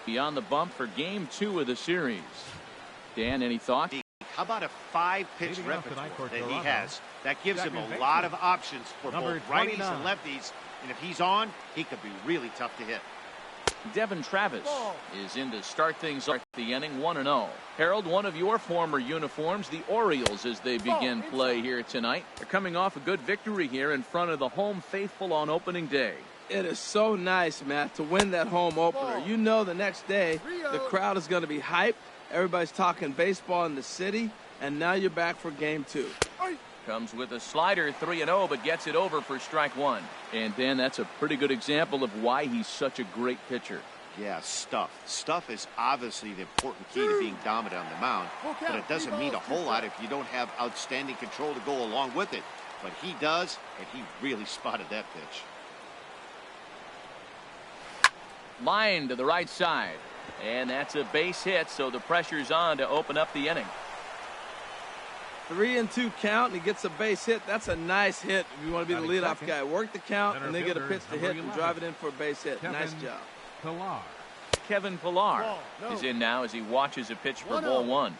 beyond the bump for game 2 of the series. Dan, any thoughts? How about a 5-pitch repertoire that he has? That gives him a lot of options for both righties and lefties. And if he's on, he could be really tough to hit. Devin Travis is in to start things off the inning 1-0. Harold, one of your former uniforms, the Orioles, as they begin play here tonight. They're coming off a good victory here in front of the home faithful on opening day. It is so nice, Matt, to win that home opener. You know the next day the crowd is going to be hyped. Everybody's talking baseball in the city, and now you're back for game 2. Comes with a slider, 3-0, but gets it over for strike 1. And Dan, that's a pretty good example of why he's such a great pitcher. Yeah, stuff. Stuff is obviously the important key to being dominant on the mound, but it doesn't mean a whole lot if you don't have outstanding control to go along with it. But he does, and he really spotted that pitch. Line to the right side, and that's a base hit, so the pressure's on to open up the inning. 3-2 count, and he gets a base hit. That's a nice hit if you want to be the leadoff guy. Work the count, and then get a pitch to hit and drive it in for a base hit. Nice job. Kevin Pillar is in now as he watches a pitch for ball 1.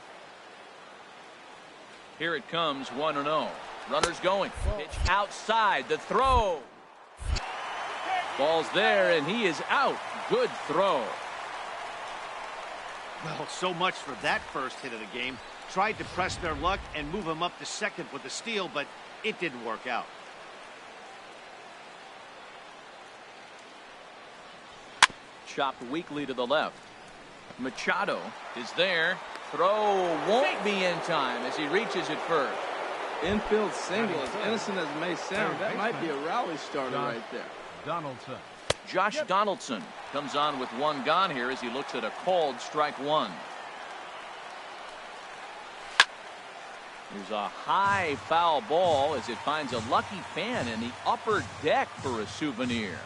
Here it comes, 1-0. Runners going. Pitch outside. The throw. Ball's there, and he is out. Good throw. Well, so much for that first hit of the game. Tried to press their luck and move him up to second with the steal, but it didn't work out. Chopped weakly to the left. Machado is there. Throw won't be in time as he reaches it first. Infield single, as innocent as may sound. That might be a rally starter right there. Donaldson. Josh Donaldson comes on with 1 gone here as he looks at a called strike 1. There's a high foul ball as it finds a lucky fan in the upper deck for a souvenir.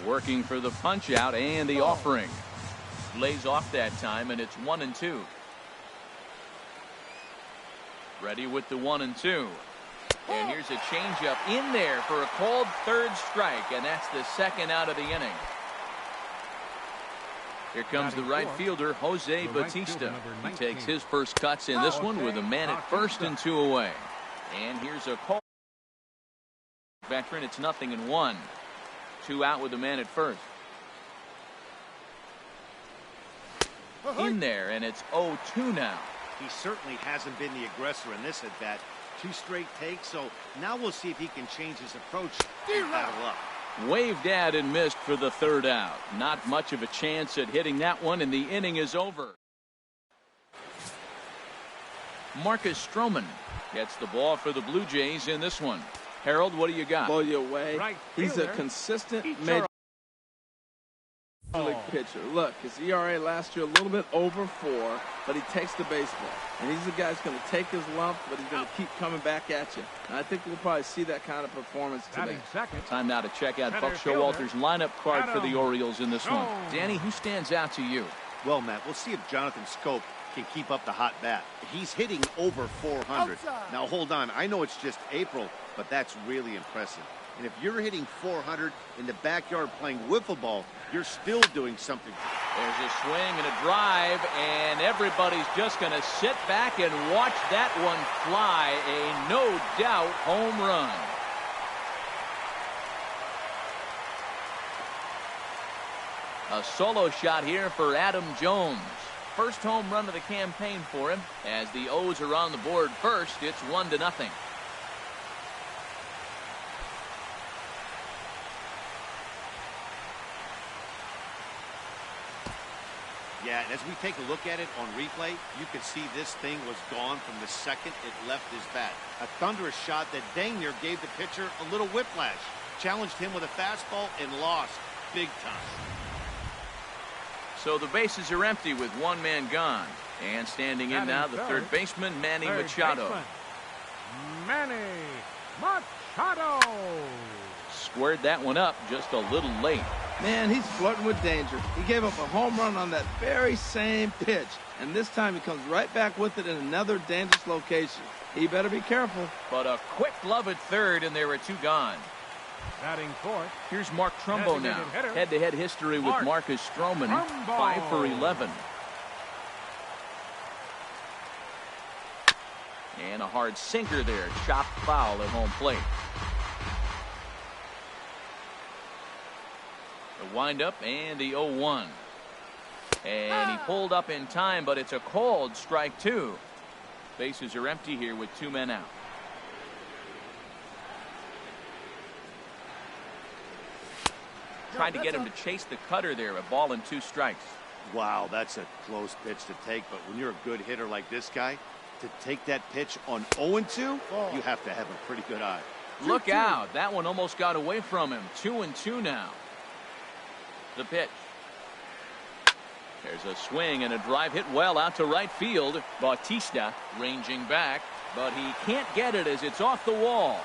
Working for the punch out and the offering. Lays off that time, and it's 1-2. Ready with the 1-2. And here's a changeup in there for a called third strike, and that's the second out of the inning. Here comes the right fielder, Jose Bautista. He takes his first cuts in this one with a man at first and 2 away. And here's a call. Veteran, it's 0-1. 2 out with a man at first. In there, and it's 0-2 now. He certainly hasn't been the aggressor in this at bat. 2 straight takes, so now we'll see if he can change his approach and battle up. Waved at and missed for the 3rd out. Not much of a chance at hitting that one, and the inning is over. Marcus Stroman gets the ball for the Blue Jays in this one. Harold, what do you got? Blow you away. He's a consistent major league pitcher. Look, his ERA last year a little bit over 4, but he takes the baseball. And he's the guy who's going to take his lump, but he's going to keep coming back at you. And I think we'll probably see that kind of performance today. Time now to check out Buck Showalter's lineup card for the Orioles in this one. Danny, who stands out to you? Well, Matt, we'll see if Jonathan Scope can keep up the hot bat. He's hitting over 400. Now, hold on. I know it's just April, but that's really impressive. And if you're hitting 400 in the backyard playing wiffle ball, you're still doing something. There's a swing and a drive, and everybody's just going to sit back and watch that one fly. A no-doubt home run. A solo shot here for Adam Jones. First home run of the campaign for him. As the O's are on the board first, it's 1-0. Yeah, and as we take a look at it on replay, you can see this thing was gone from the second it left his bat. A thunderous shot that dang near gave the pitcher a little whiplash. Challenged him with a fastball and lost big time. So the bases are empty with 1 man gone. And standing in now, the third baseman, Manny Machado. Manny Machado. Squared that one up just a little late. Man, he's flirting with danger. He gave up a home run on that very same pitch. And this time he comes right back with it in another dangerous location. He better be careful. But a quick glove at third, and there were 2 gone. Batting fourth. Here's Mark Trumbo now. Head-to-head history with Marcus Stroman. 5 for 11. And a hard sinker there. Chopped foul at home plate. The windup and the 0-1. And he pulled up in time, but it's a called strike two. Bases are empty here with 2 men out. Trying to get him to chase the cutter there. A ball and 2 strikes. Wow, that's a close pitch to take, but when you're a good hitter like this guy, to take that pitch on 0-2, you have to have a pretty good eye. Look out. That one almost got away from him. 2-2 now. The pitch. There's a swing and a drive hit well out to right field. Bautista ranging back, but he can't get it as it's off the wall.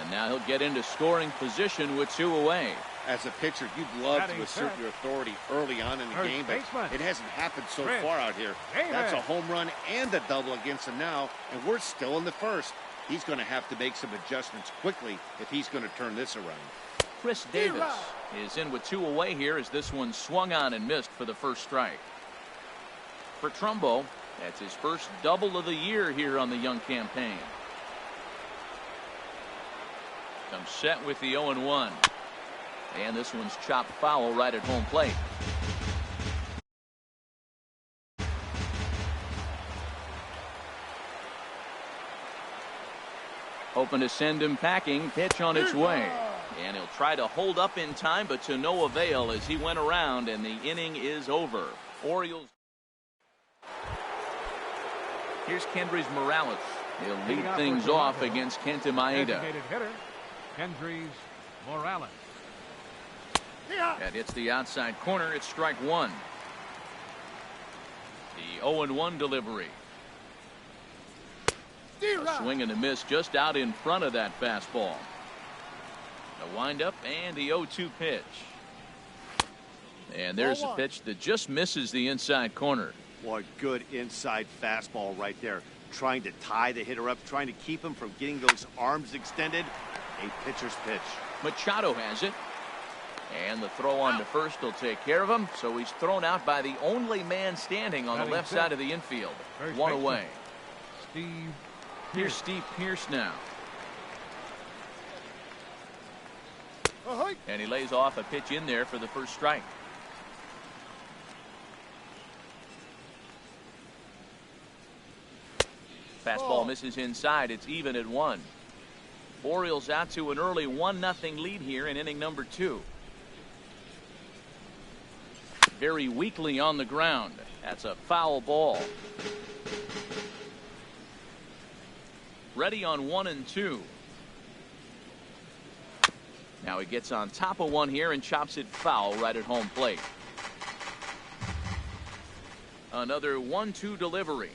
And now he'll get into scoring position with 2 away. As a pitcher, you'd love to assert your authority early on in the game, but it hasn't happened so far out here. That's a home run and a double against him now, and we're still in the first. He's going to have to make some adjustments quickly if he's going to turn this around. Chris Davis is in with 2 away here as this one swung on and missed for the first strike. For Trumbo, that's his first double of the year here on the young campaign. Comes set with the 0-1. And this one's chopped foul right at home plate. Hoping to send him packing. Pitch on its way. And he'll try to hold up in time, but to no avail as he went around and the inning is over. Orioles. Here's Kendrys Morales. He'll lead things off against Kenta Maeda. Designated hitter, Kendrys Morales. That hits the outside corner. It's strike one. The 0-1 delivery. A swing and a miss just out in front of that fastball. The windup and the 0-2 pitch. And there's a pitch that just misses the inside corner. Boy, good inside fastball right there. Trying to tie the hitter up, trying to keep him from getting those arms extended. A pitcher's pitch. Machado has it. And the throw on to first will take care of him. So he's thrown out by the only man standing on the left side of the infield. 1 away. Here's Steve Pearce now. And he lays off a pitch in there for the first strike. Fastball misses inside. It's even at 1. Orioles out to an early 1-0 lead here in inning number 2. Very weakly on the ground. That's a foul ball. Ready on 1 and 2. Now he gets on top of one here and chops it foul right at home plate. Another 1-2 delivery.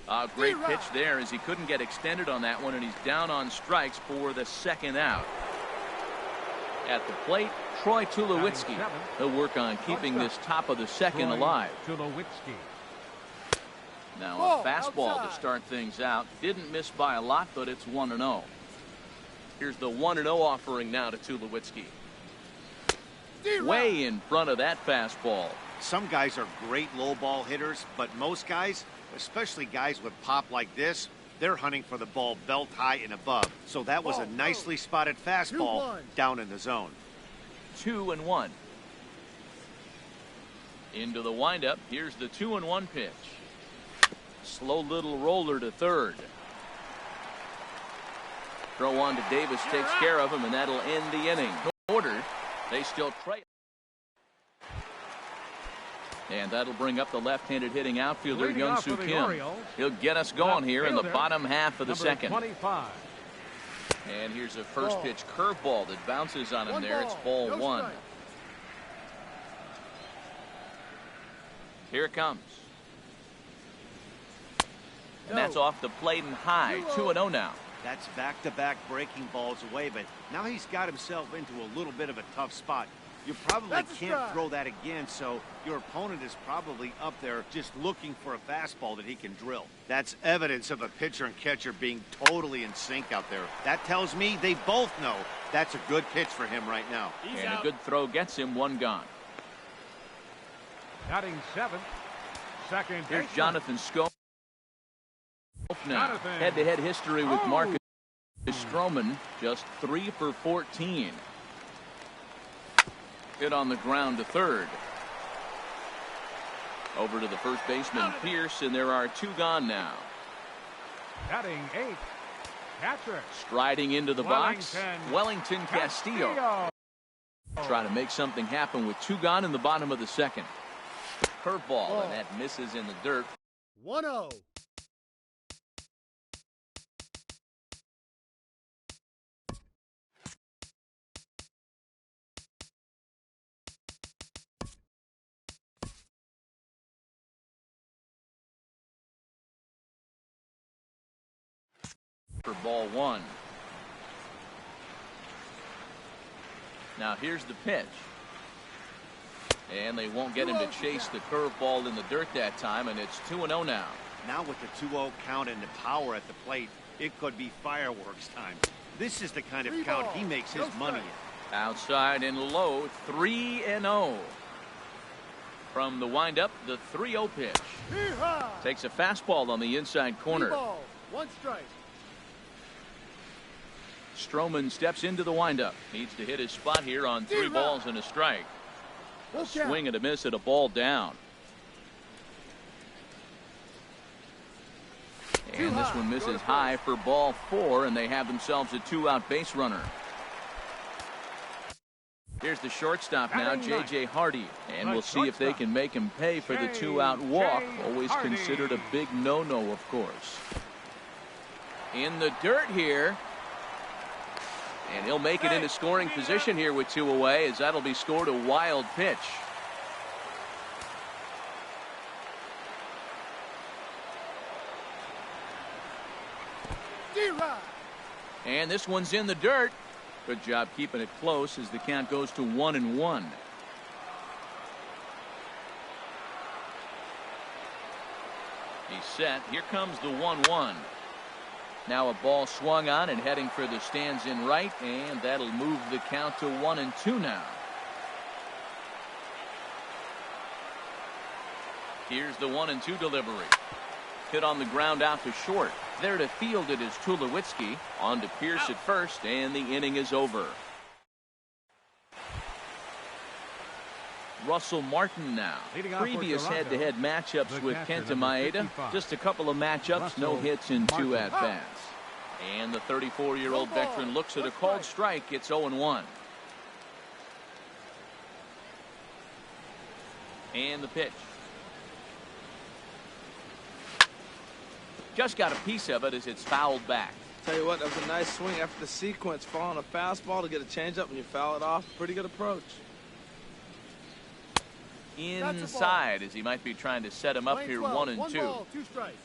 A great pitch there as he couldn't get extended on that one, and he's down on strikes for the second out. At the plate, Troy Tulowitzki. He'll work on keeping this top of the second alive. Now a fastball to start things out. Didn't miss by a lot, but it's 1-0. Here's the 1-0 offering now to Tulowitzki. Way in front of that fastball. Some guys are great low ball hitters, but most guys, especially guys with pop like this, they're hunting for the ball belt high and above. So that was a nicely spotted fastball down in the zone. 2-1. Into the windup. Here's the 2-1 pitch. Slow little roller to third. Throw on to Davis takes care of him, and that'll end the inning. Ordered. They still trail. And that'll bring up the left-handed hitting outfielder, Young-Soo Kim. He'll get us going here in the bottom half of the second. 25. And here's a first pitch curveball that bounces on him there. It's ball 1. Here it comes. And that's off the plate and high. 2-0 now. That's back-to-back breaking balls away, but now he's got himself into a little bit of a tough spot. You probably can't throw that again, so your opponent is probably up there just looking for a fastball that he can drill. That's evidence of a pitcher and catcher being totally in sync out there. That tells me they both know that's a good pitch for him right now. And a good throw gets him one gone. Batting seventh, second Here's baseman. Jonathan Scope now. Head-to-head history with Marcus Stroman, just 3 for 14. Hit on the ground to third. Over to the first baseman, Pierce, and there are 2 gone now. Batting eighth, catcher. Striding into the box, Wellington Castillo. Trying to make something happen with 2 gone in the bottom of the second. Curveball, and that misses in the dirt. 1-0. For ball 1. Now here's the pitch. And they won't get him to chase the curveball in the dirt that time, and it's 2-0 now. Now with the 2-0 count and the power at the plate, it could be fireworks time. This is the kind of count he makes his money in. Outside and low, 3-0. From the windup, the 3-0 pitch. Takes a fastball on the inside corner. 1 strike. Stroman steps into the windup. Needs to hit his spot here on 3 balls and a strike. A swing and a miss at a ball down. And this one misses high for ball 4, and they have themselves a 2-out base runner. Here's the shortstop now, J.J. Hardy. And we'll see if they can make him pay for the 2-out walk. Always considered a big no-no, of course. In the dirt here. And he'll make it into scoring position here with 2 away, as that'll be scored a wild pitch. And this one's in the dirt. Good job keeping it close as the count goes to 1-1. He's set. Here comes the 1-1. Now a ball swung on and heading for the stands in right, and that'll move the count to 1-2 now. Here's the 1-2 delivery. Hit on the ground out to short. There to field it is Tulowitzki. On to Pierce at first, and the inning is over. Russell Martin now. Previous head-to-head matchups with Kenta Maeda. Just a couple of matchups, no hits in 2 at-bats. And the 34-year-old veteran looks at a called strike. It's 0-1. And the pitch. Just got a piece of it as it's fouled back. Tell you what, that was a nice swing after the sequence. Following a fastball to get a changeup and you foul it off. Pretty good approach. Inside as he might be trying to set him up here 1-2. 1 ball, 2 strikes.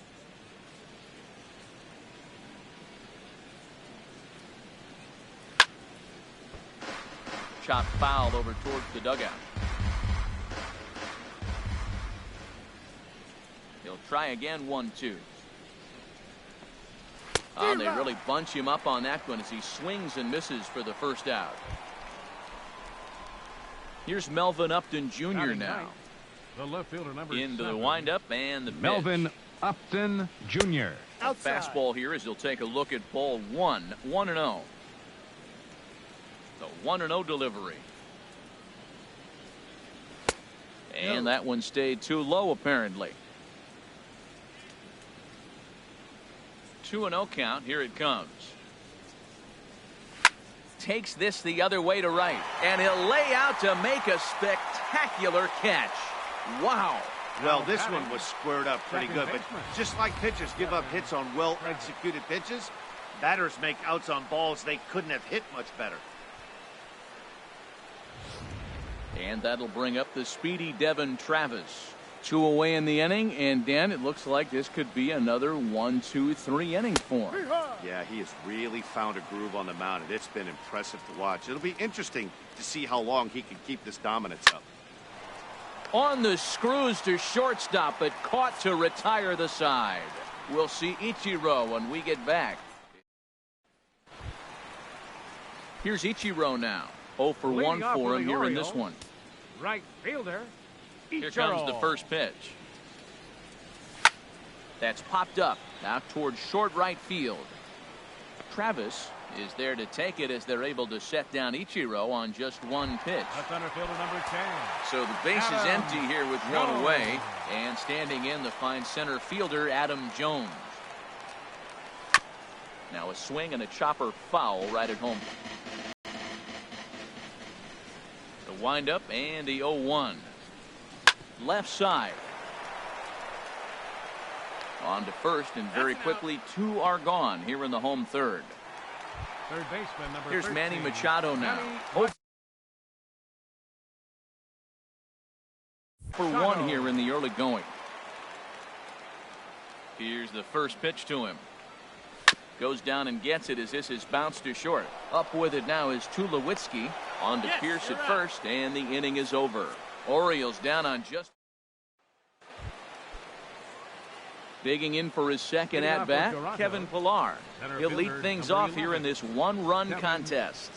Chop foul over towards the dugout. He'll try again 1-2. They really bunch him up on that one as he swings and misses for the first out. Here's Melvin Upton Jr. now. The left fielder number Into 7. the windup and the pitch. Melvin Upton Jr. Fastball here as he'll take a look at ball 1. 1-0. The 1-0 delivery. And that one stayed too low apparently. 2-0 count. Here it comes. Takes this the other way to right, and he'll lay out to make a spectacular catch. Wow. Well, this one was squared up pretty good, but just like pitchers give up hits on well-executed pitches, batters make outs on balls they couldn't have hit much better. And that'll bring up the speedy Devin Travis. 2 away in the inning, and Dan, it looks like this could be another 1-2-3 inning for him. Yeah, he has really found a groove on the mound, and it's been impressive to watch. It'll be interesting to see how long he can keep this dominance up. On the screws to shortstop, but caught to retire the side. We'll see Ichiro when we get back. Here's Ichiro now. 0 for 1 for him here in this one. Right fielder. Here comes the first pitch. That's popped up out towards short right field. Travis is there to take it as they're able to set down Ichiro on just one pitch. That's center fielder number 10. So the base is empty here with one away, and standing in the fine center fielder Adam Jones. Now a swing and a chopper foul right at home. The windup and the 0-1. Left side. On to first, and very quickly 2 are gone here in the home third. Third baseman number Here's 13. Manny Machado now. Manny For 1 here in the early going. Here's the first pitch to him. Goes down and gets it as this is bounced to short. Up with it now is Tulowitzki. On to Pierce at first, and the inning is over. Orioles down on just. Digging in for his second at-bat, Kevin Pillar. He'll lead things off here in this one-run contest.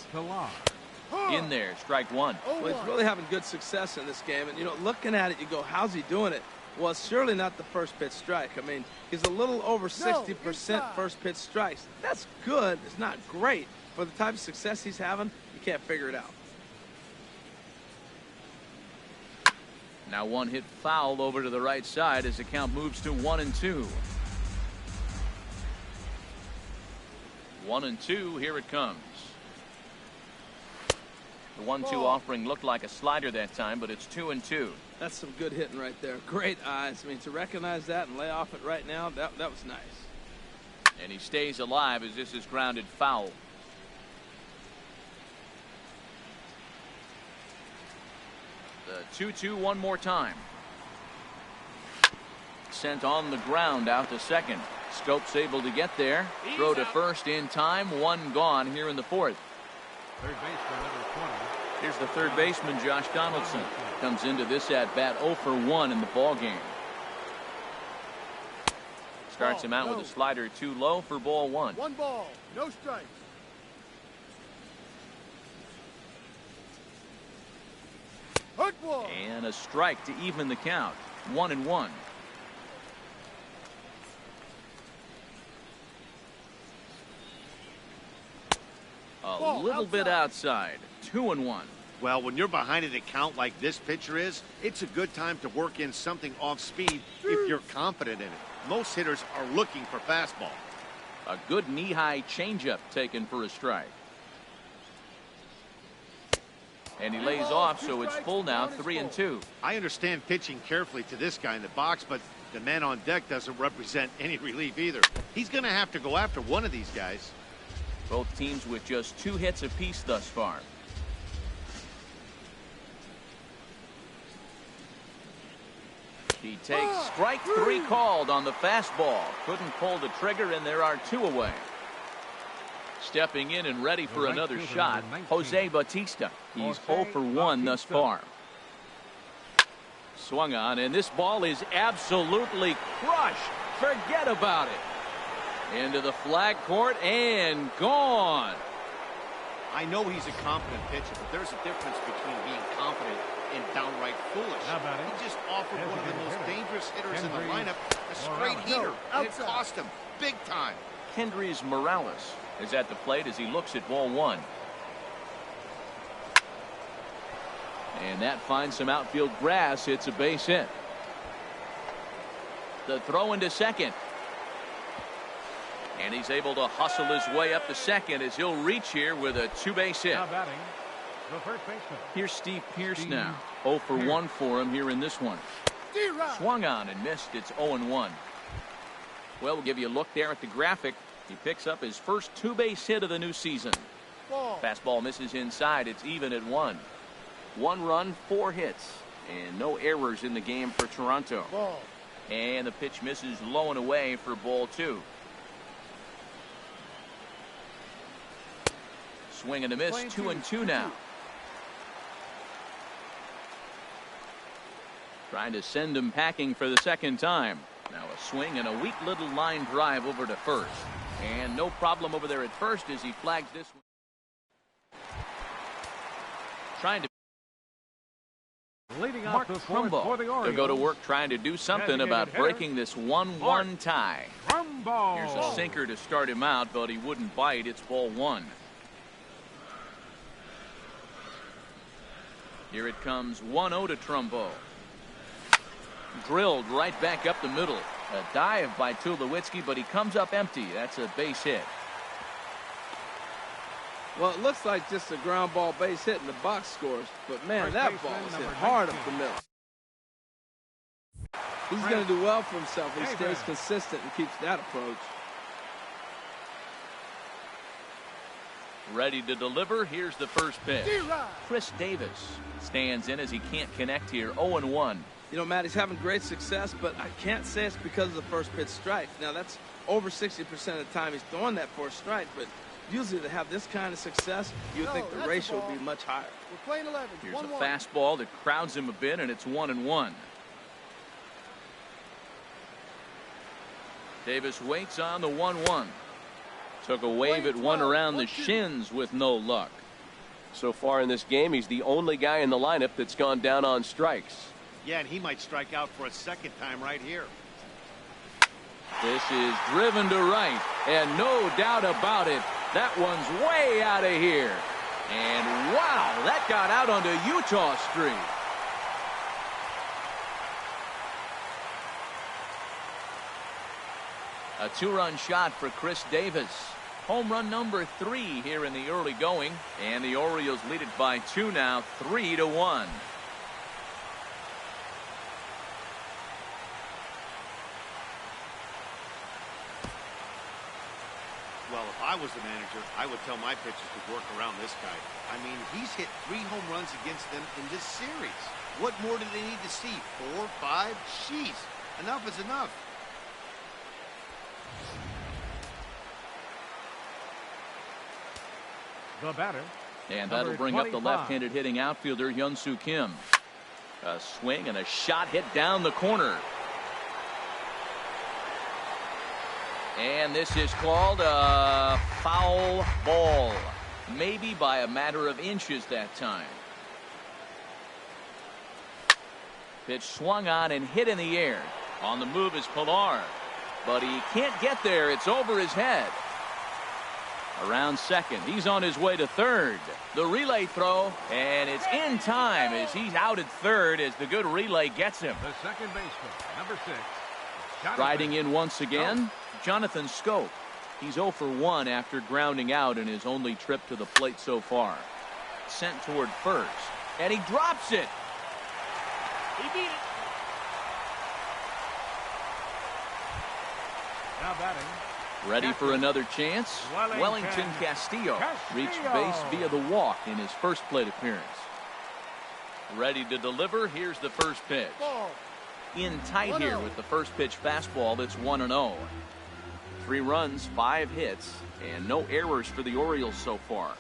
In there, strike 1. Well, he's really having good success in this game. And, you know, looking at it, you go, how's he doing it? Well, it's surely not the first pitch strike. I mean, he's a little over 60% first pitch strikes. That's good. It's not great. For the type of success he's having, you can't figure it out. Now 1 hit foul over to the right side as the count moves to 1-2. 1-2, here it comes. The 1-2 offering looked like a slider that time, but it's 2-2. That's some good hitting right there. Great eyes. I mean, to recognize that and lay off it right now, that was nice. And he stays alive as this is grounded foul. The 2-2 one more time. Sent on the ground out to second. Scope's able to get there. Throw to first in time. 1 gone here in the 4th. Third baseman number 20. Here's the third baseman, Josh Donaldson. Comes into this at-bat 0 for 1 in the ball game. Starts him out with a slider too low for ball 1. 1 ball, no strikes. And a strike to even the count. 1-1. A little bit outside. 2-1. Well, when you're behind an account like this pitcher is, it's a good time to work in something off speed if you're confident in it. Most hitters are looking for fastball. A good knee-high changeup taken for a strike. And he lays off, so it's full now, 3-2. I understand pitching carefully to this guy in the box, but the man on deck doesn't represent any relief either. He's going to have to go after one of these guys. Both teams with just 2 hits apiece thus far. He takes strike 3 called on the fastball. Couldn't pull the trigger, and there are 2 away. Stepping in and ready for another shot, Jose Bautista. He's 0 for 1 thus far. Swung on, and this ball is absolutely crushed. Forget about it. Into the flag court and gone. I know he's a confident pitcher, but there's a difference between being confident and downright foolish. He just offered one of the most dangerous hitters in the lineup a straight heater, and it cost him big time. Kendrys Morales is at the plate as he looks at ball 1. And that finds some outfield grass. It's a base hit. The throw into second. And he's able to hustle his way up to second as he'll reach here with a 2-base hit. Now batting, the first baseman. Here's Steve Pierce now. 0 for 1 for him here in this one. Swung on and missed. It's 0-1. Well, we'll give you a look there at the graphic. He picks up his first 2-base hit of the new season. Fastball misses inside. It's even at 1. 1 run, 4 hits, and no errors in the game for Toronto. And the pitch misses low and away for ball 2. Swing and a miss, 2-2 now. Trying to send him packing for the second time. Now a swing and a weak little line drive over to first. And no problem over there at first as he flags this one. Trying to Leading off the fourth for the Orioles. They'll go to work trying to do something about breaking this 1-1 tie. Trumbo. Here's a sinker to start him out, but he wouldn't bite. It's ball one. Here it comes, 1-0 to Trumbo. Drilled right back up the middle. A dive by Tulowitzki, but he comes up empty. That's a base hit. Well, it looks like just a ground ball base hit in the box scores, but man, that ball was hit hard up the middle. He's going to do well for himself if he stays consistent and keeps that approach. Ready to deliver. Here's the first pitch. Chris Davis stands in as he can't connect here. 0-1. You know, Matt, he's having great success, but I can't say it's because of the first pitch strike. Now, that's over 60% of the time he's throwing that for a strike, but usually to have this kind of success, you'd think the ratio would be much higher. We're playing 11. Here's a fastball that crowds him a bit, and it's 1-1. Davis waits on the 1-1. Took a wave at one around the shins with no luck. So far in this game, he's the only guy in the lineup that's gone down on strikes. Yeah, and he might strike out for a second time right here. This is driven to right, and no doubt about it, that one's way out of here. And wow, that got out onto Utah Street. A two-run shot for Chris Davis. Home run number 3 here in the early going, and the Orioles lead it by 2 now, 3-1. Well, if I was the manager, I would tell my pitchers to work around this guy. I mean, he's hit 3 home runs against them in this series. What more do they need to see? 4, 5? Jeez, enough is enough. The batter. And that'll bring up the left-handed hitting outfielder, Hyun-Soo Kim. A swing and a shot hit down the corner. And this is called a foul ball. Maybe by a matter of inches that time. Pitch swung on and hit in the air. On the move is Pilar. But he can't get there. It's over his head. Around second. He's on his way to third. The relay throw. And it's in time as he's out at third as the good relay gets him. The second baseman, number 6. Riding in once again, Jonathan Schoop. He's 0 for 1 after grounding out in his only trip to the plate so far. Sent toward first. And he drops it. He beat it. Now batting. Ready for another chance? Wellington Castillo reached base via the walk in his first plate appearance. Ready to deliver. Here's the first pitch. In tight here with the first pitch fastball. That's 1-0. 3 runs, 5 hits, and no errors for the Orioles so far.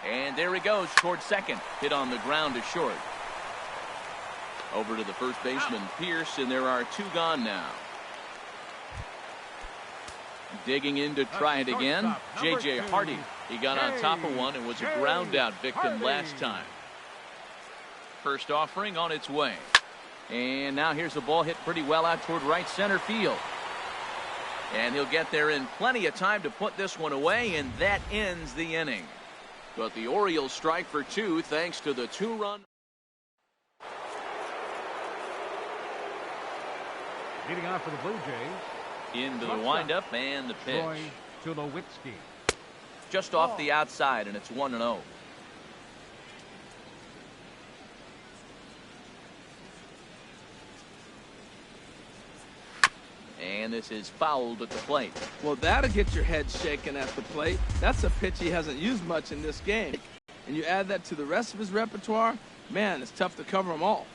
And there he goes towards second. Hit on the ground to short. Over to the first baseman, Pierce, and there are 2 gone now. Digging in to try it again, J.J. Hardy. He got on top of one and was a ground out victim last time. First offering on its way. And now here's the ball hit pretty well out toward right center field. And he'll get there in plenty of time to put this one away, and that ends the inning. But the Orioles strike for 2 thanks to the 2-run. Leading off for the Blue Jays. Into the windup and the pitch. Tulowitzki. Just off the outside, and it's 1-0. And this is fouled at the plate. Well, that'll get your head shaken at the plate. That's a pitch he hasn't used much in this game. And you add that to the rest of his repertoire, man, it's tough to cover them all.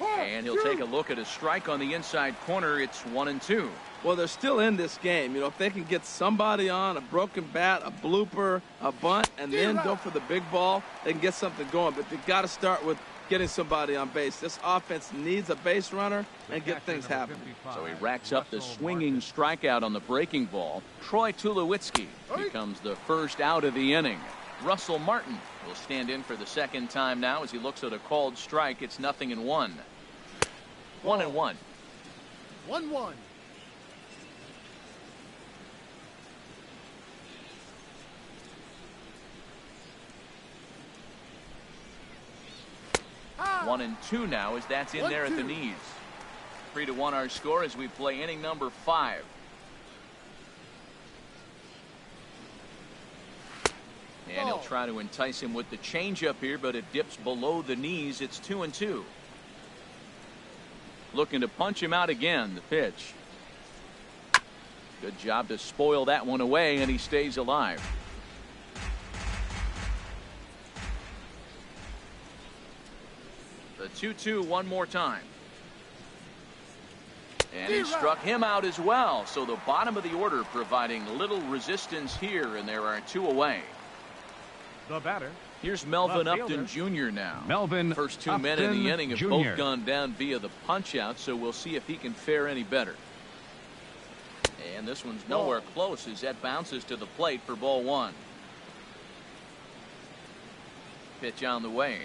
And he'll take a look at a strike on the inside corner. It's 1-2. Well, they're still in this game. You know, if they can get somebody on, a broken bat, a blooper, a bunt, and then go for the big ball, they can get something going. But they've got to start with getting somebody on base. This offense needs a base runner and get things happening. So he racks up the swinging strikeout on the breaking ball. Troy Tulowitzki becomes the first out of the inning. Russell Martin will stand in for the second time now as he looks at a called strike. It's 0-1. 1-1. 1-1. Ah. 1-2 now as that's in there at the knees. 3-1 our score as we play inning number 5. And he'll try to entice him with the changeup here, but it dips below the knees. It's 2-2. Looking to punch him out again. The pitch. Good job to spoil that one away, and he stays alive. The 2-2 one more time. And he struck him out as well. So the bottom of the order providing little resistance here, and there are 2 away. The batter. Here's Melvin Upton Jr. now. Melvin First 2 men in the inning have both gone down via the punch out, so we'll see if he can fare any better. And this one's nowhere close as that bounces to the plate for ball 1. Pitch on the way.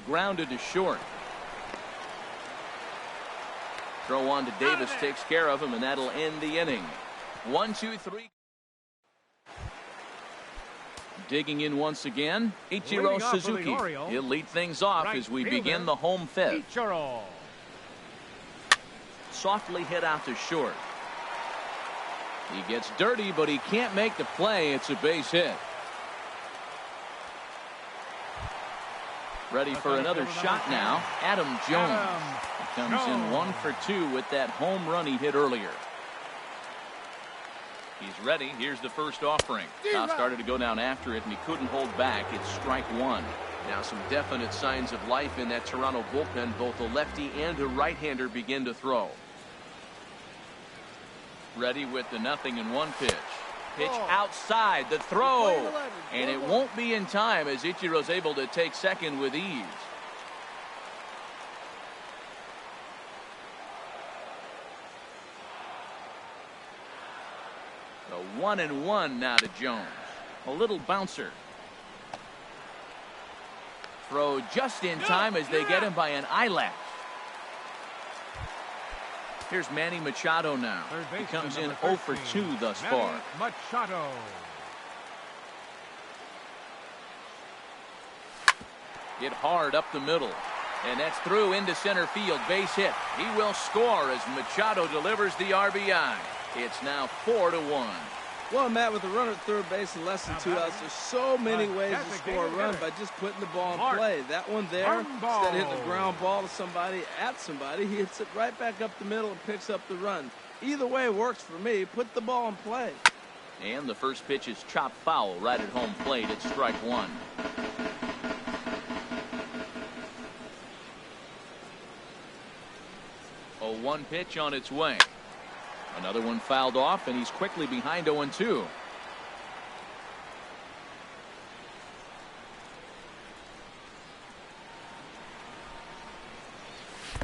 Grounded to short. Throw on to Davis takes care of him, and that'll end the inning. 1-2-3. Digging in once again, Ichiro Suzuki. He'll lead things off as we begin the home fifth. Softly hit out to short. He gets dirty, but he can't make the play. It's a base hit. Ready for another shot now. Adam Jones. He comes in 1 for 2 with that home run he hit earlier. He's ready. Here's the first offering. Now started to go down after it, and he couldn't hold back. It's strike 1. Now some definite signs of life in that Toronto bullpen. Both a lefty and a right-hander begin to throw. Ready with the 0-1 pitch. Pitch outside. The throw. And it won't be in time as Ichiro's able to take second with ease. The 1-1 now to Jones. A little bouncer. Throw just in time as they get him by an eyelash. Here's Manny Machado now. He comes in 0 for 2 thus far. Machado. Hit hard up the middle. And that's through into center field. Base hit. He will score as Machado delivers the RBI. It's now 4-1. Well, Matt, with a runner at third base and less than 2 outs, there's so many ways to score a run by just putting the ball in play. That one there, instead of hitting a ground ball to somebody, at somebody, he hits it right back up the middle and picks up the run. Either way works for me. Put the ball in play. And the first pitch is chopped foul right at home plate. It's strike 1. A 1 pitch on its way. Another one fouled off, and he's quickly behind 0-2.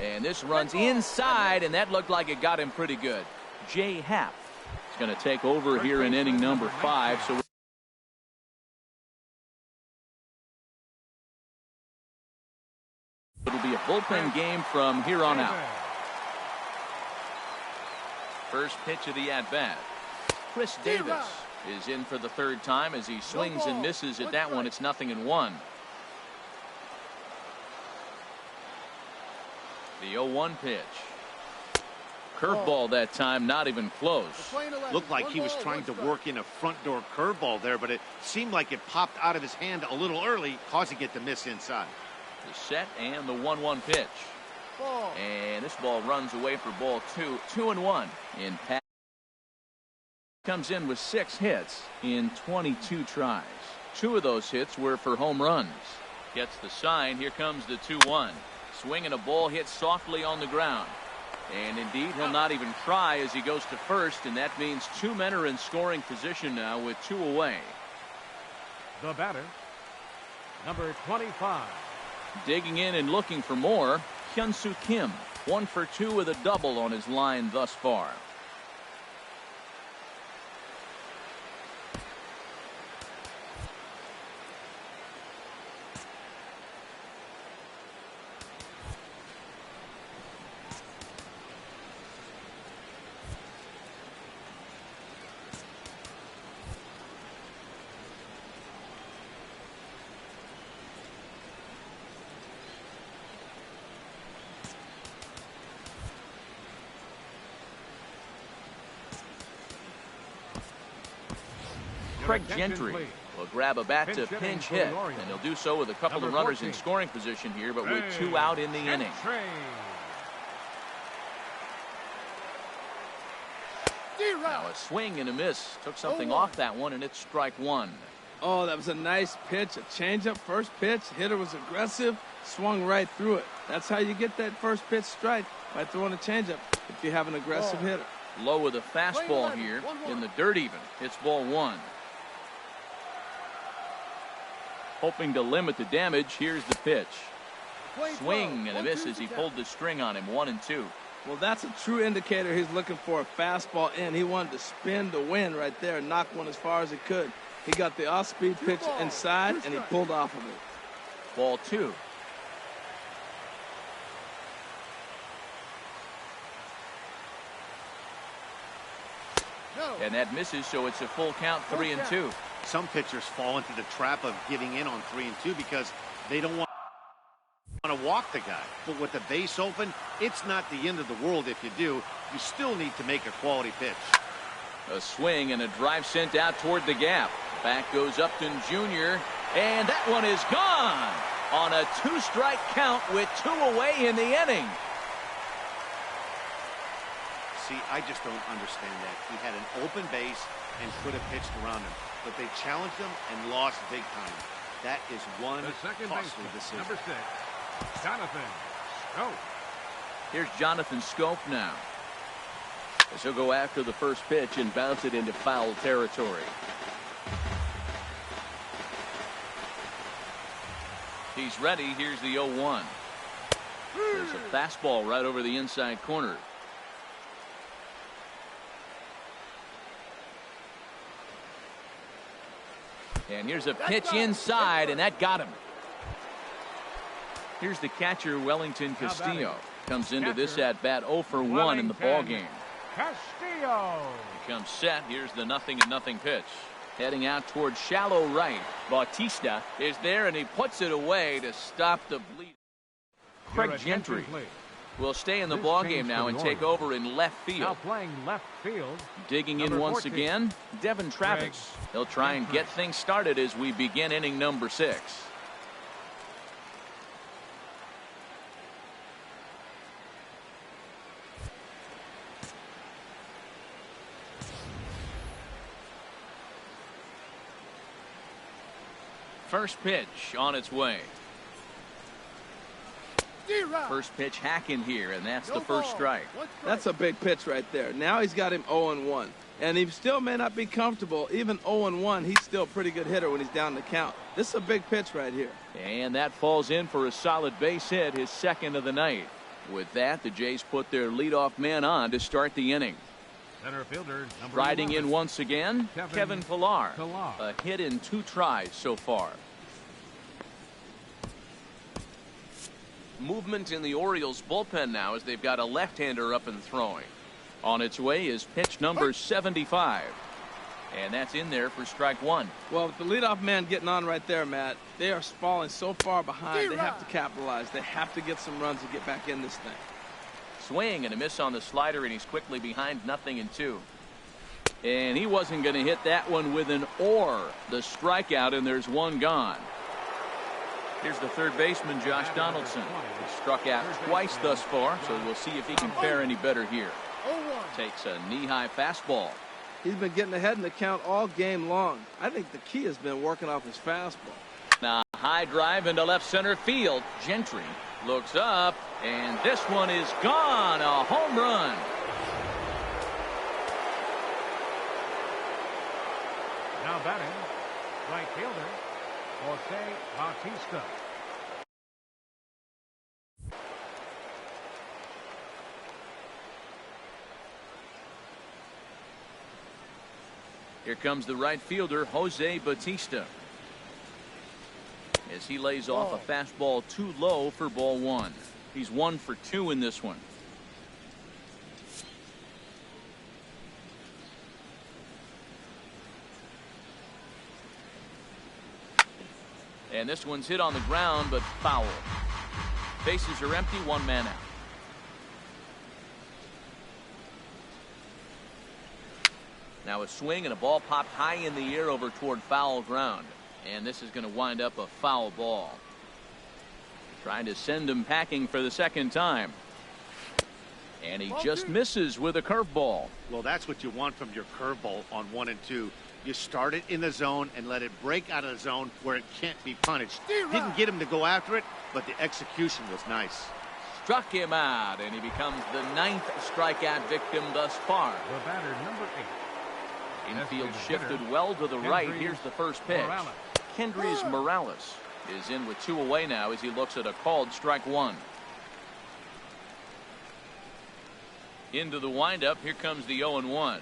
And this runs inside, and that looked like it got him pretty good. Jay Happ is going to take over here in inning number 5. So it'll be a bullpen game from here on out. First pitch of the at-bat. Chris Davis is in for the third time as he swings and misses at that one. It's 0-1. The 0-1 pitch. Curveball that time, not even close. Looked like he was trying to work in a front door curveball there, but it seemed like it popped out of his hand a little early, causing it to miss inside. The set and the 1-1 pitch. And this ball runs away for ball 2. 2-1. In Pat comes in with 6 hits in 22 tries. 2 of those hits were for home runs. Gets the sign. Here comes the 2-1. Swing and a ball hit softly on the ground. And indeed, he'll not even try as he goes to first, and that means 2 men are in scoring position now with 2 away. The batter, number 25. Digging in and looking for more, Hyun-Soo Kim, 1 for 2 with a double on his line thus far. Craig Gentry will grab a bat to pinch hit, and he'll do so with a couple of runners in scoring position here, but with 2 out in the inning. Now a swing and a miss. Took something off that one, and it's strike 1. Oh, that was a nice pitch, a changeup, first pitch. Hitter was aggressive, swung right through it. That's how you get that first pitch strike, by throwing a changeup if you have an aggressive hitter. Low with a fastball here, in the dirt even. It's ball 1. Hoping to limit the damage, here's the pitch. Swing and a miss as he pulled the string on him, 1-2. Well, that's a true indicator he's looking for a fastball in. He wanted to spin to win right there and knock one as far as he could. He got the off-speed pitch inside, and he pulled off of it. Ball 2. And that misses, so it's a full count, 3-2. Some pitchers fall into the trap of giving in on 3-2 because they don't want to walk the guy. But with the base open, it's not the end of the world if you do. You still need to make a quality pitch. A swing and a drive sent out toward the gap. Back goes Upton Jr., and that one is gone on a 2-strike count with 2 away in the inning. See, I just don't understand that. He had an open base and could have pitched around him, but they challenged him and lost big time. That is one costly decision. Number 6, Jonathan Scope. Here's Jonathan Scope now, as he'll go after the first pitch and bounce it into foul territory. He's ready. Here's the 0-1. There's a fastball right over the inside corner. And here's a pitch inside, and that got him. Here's the catcher, Wellington Castillo. Comes into this at-bat 0 for 1 in the ballgame. Castillo. He comes set. Here's the 0-0 pitch. Heading out towards shallow right. Bautista is there, and he puts it away to stop the bleed. Craig Gentry will stay in the ballgame now and take over in left field. Now playing left field. Digging in once again, Devin Travis. He'll try and get things started as we begin inning number 6. First pitch on its way. First pitch hacking here, and that's the first strike. That's a big pitch right there. Now he's got him 0-1. And he still may not be comfortable. Even 0-1, he's still a pretty good hitter when he's down the count. This is a big pitch right here. And that falls in for a solid base hit, his second of the night. With that, the Jays put their leadoff man on to start the inning. Center fielder, number Riding 11. in once again, Kevin Pillar. A hit in 2 tries so far. Movement in the Orioles bullpen now as they've got a left-hander up and throwing. On its way is pitch number 75. And that's in there for strike 1. Well, with the leadoff man getting on right there, Matt, they are falling so far behind. They have to capitalize. They have to get some runs to get back in this thing. Swing and a miss on the slider, and he's quickly behind 0-2. And he wasn't going to hit that one with an or. The strikeout, and there's one gone. Here's the third baseman, Josh Donaldson. He struck out twice thus far, so we'll see if he can fare any better here. Takes a knee-high fastball. He's been getting ahead in the count all game long. I think the key has been working off his fastball. Now, high drive into left center field. Gentry Looks up, and this one is gone. A home run. Now batting, right fielder, Jose Bautista. Here comes the right fielder, Jose Bautista, as he lays off a fastball too low for ball one. He's 1 for 2 in this one. And this one's hit on the ground, but foul. Bases are empty, 1 man out. Now a swing and a ball popped high in the air over toward foul ground. And this is going to wind up a foul ball. Trying to send him packing for the second time. And he just misses with a curveball. Well, that's what you want from your curveball on 1 and 2. You start it in the zone and let it break out of the zone where it can't be punished. Didn't get him to go after it, but the execution was nice. Struck him out, and he becomes the 9th strikeout victim thus far. The batter, number 8. Infield shifted well to the right. Here's the first pitch. Kendrys Morales is in with 2 away now as he looks at a called strike 1. Into the windup. Here comes the 0-1.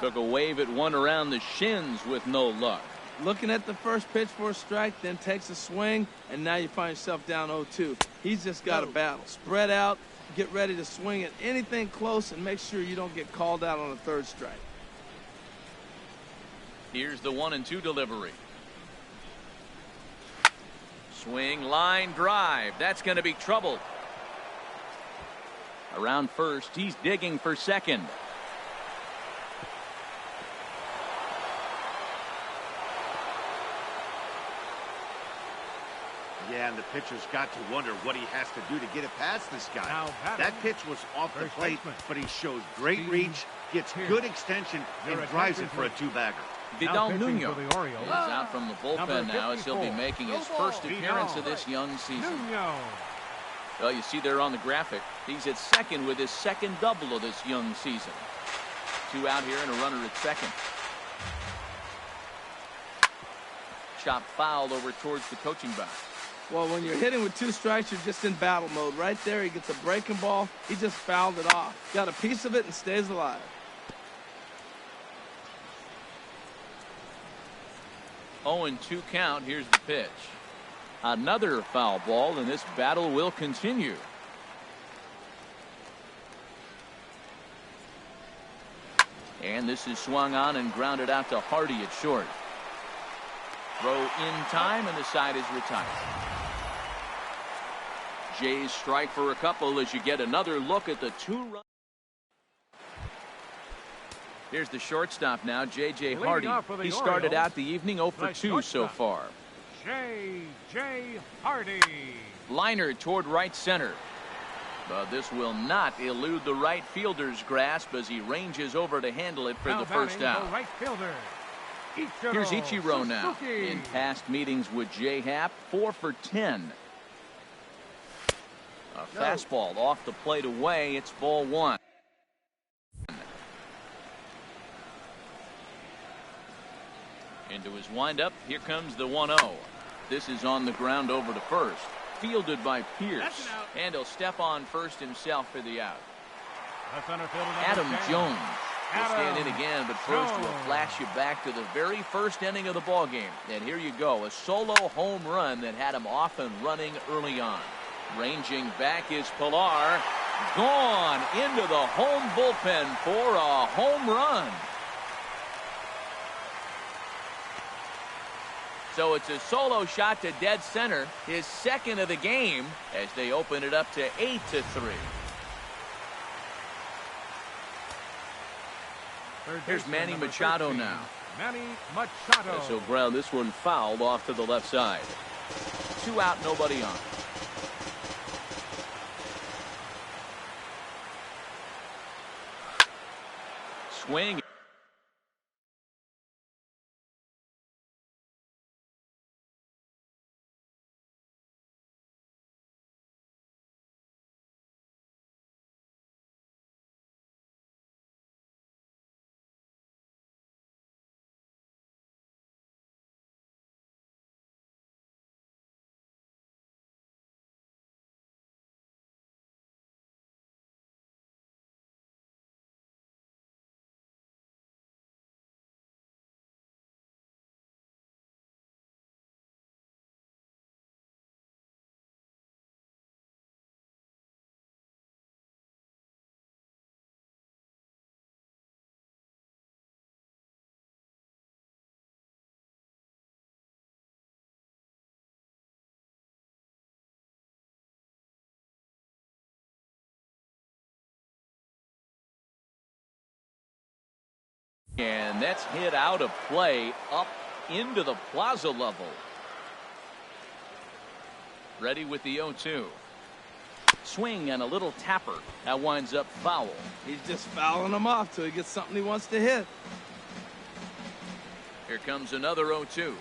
Took a wave at one around the shins with no luck. Looking at the first pitch for a strike, then takes a swing, and now you find yourself down 0-2. He's just got a battle. Spread out, get ready to swing at anything close, and make sure you don't get called out on a 3rd strike. Here's the 1-2 delivery. Swing, line drive. That's going to be trouble. Around first, he's digging for second. Yeah, and the pitcher's got to wonder what he has to do to get it past this guy. That pitch was off the plate, but he shows great reach, gets good extension, and drives it for a 2-bagger. Vidal Nuno is out from the bullpen now as he'll be making his first appearance of this young season. Well, you see there on the graphic, he's at second with his second double of this young season. 2 out here and a runner at second. Chop fouled over towards the coaching box. Well, when you're hitting with 2 strikes, you're just in battle mode. Right there, he gets a breaking ball. He just fouled it off. Got a piece of it and stays alive. Oh, and 2 count. Here's the pitch. Another foul ball, and this battle will continue. And this is swung on and grounded out to Hardy at short. Throw in time, and the side is retired. Jays strike for a couple as you get another look at the 2-run. Here's the shortstop now, J.J. Hardy. He started out the evening 0 for 2 so far. J.J. Hardy. Liner toward right center. But this will not elude the right fielder's grasp as he ranges over to handle it for the first out. Right fielder. Here's Ichiro now. In past meetings with J-Happ, 4 for 10. A fastball off the plate away. It's ball 1. Into his windup. Here comes the 1-0. This is on the ground over to first. Fielded by Pierce. And he'll step on first himself for the out. Adam Jones will stand in again, but first we'll flash you back to the very first inning of the ball game. And here you go, a solo home run that had him off and running early on. Ranging back is Pilar. Gone into the home bullpen for a home run. So it's a solo shot to dead center, his second of the game, as they open it up to 8-3. Here's Manny Machado now. Manny Machado. So ground this one fouled off to the left side. 2 out, nobody on. Swing. And that's hit out of play up into the plaza level. Ready with the 0-2. Swing and a little tapper. That winds up foul. He's just fouling him off till he gets something he wants to hit. Here comes another 0-2.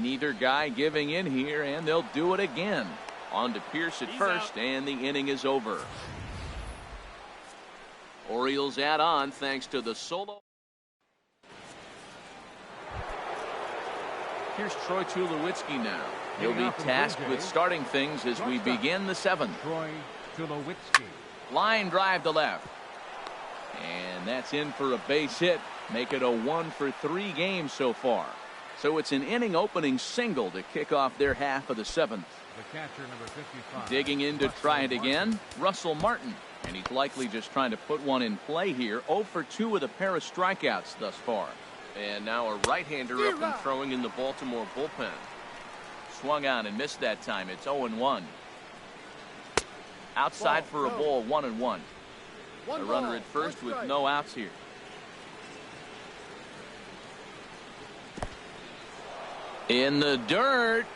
Neither guy giving in here, and they'll do it again. On to Pierce at first, and the inning is over. Orioles add on thanks to the solo. Here's Troy Tulowitzki now. He'll be tasked with starting things as we begin the seventh. Troy Tulowitzki. Line drive to left. And that's in for a base hit. Make it a 1-for-3 game so far. So it's an inning opening single to kick off their half of the seventh. The catcher, number 55. Digging in to try it again, Russell Martin. And he's likely just trying to put one in play here. 0-for-2 with a pair of strikeouts thus far. And now a right-hander up and throwing in the Baltimore bullpen. Swung on and missed that time. It's 0-1. Outside for a ball, 1-1. A runner at first with no outs here. In the dirt.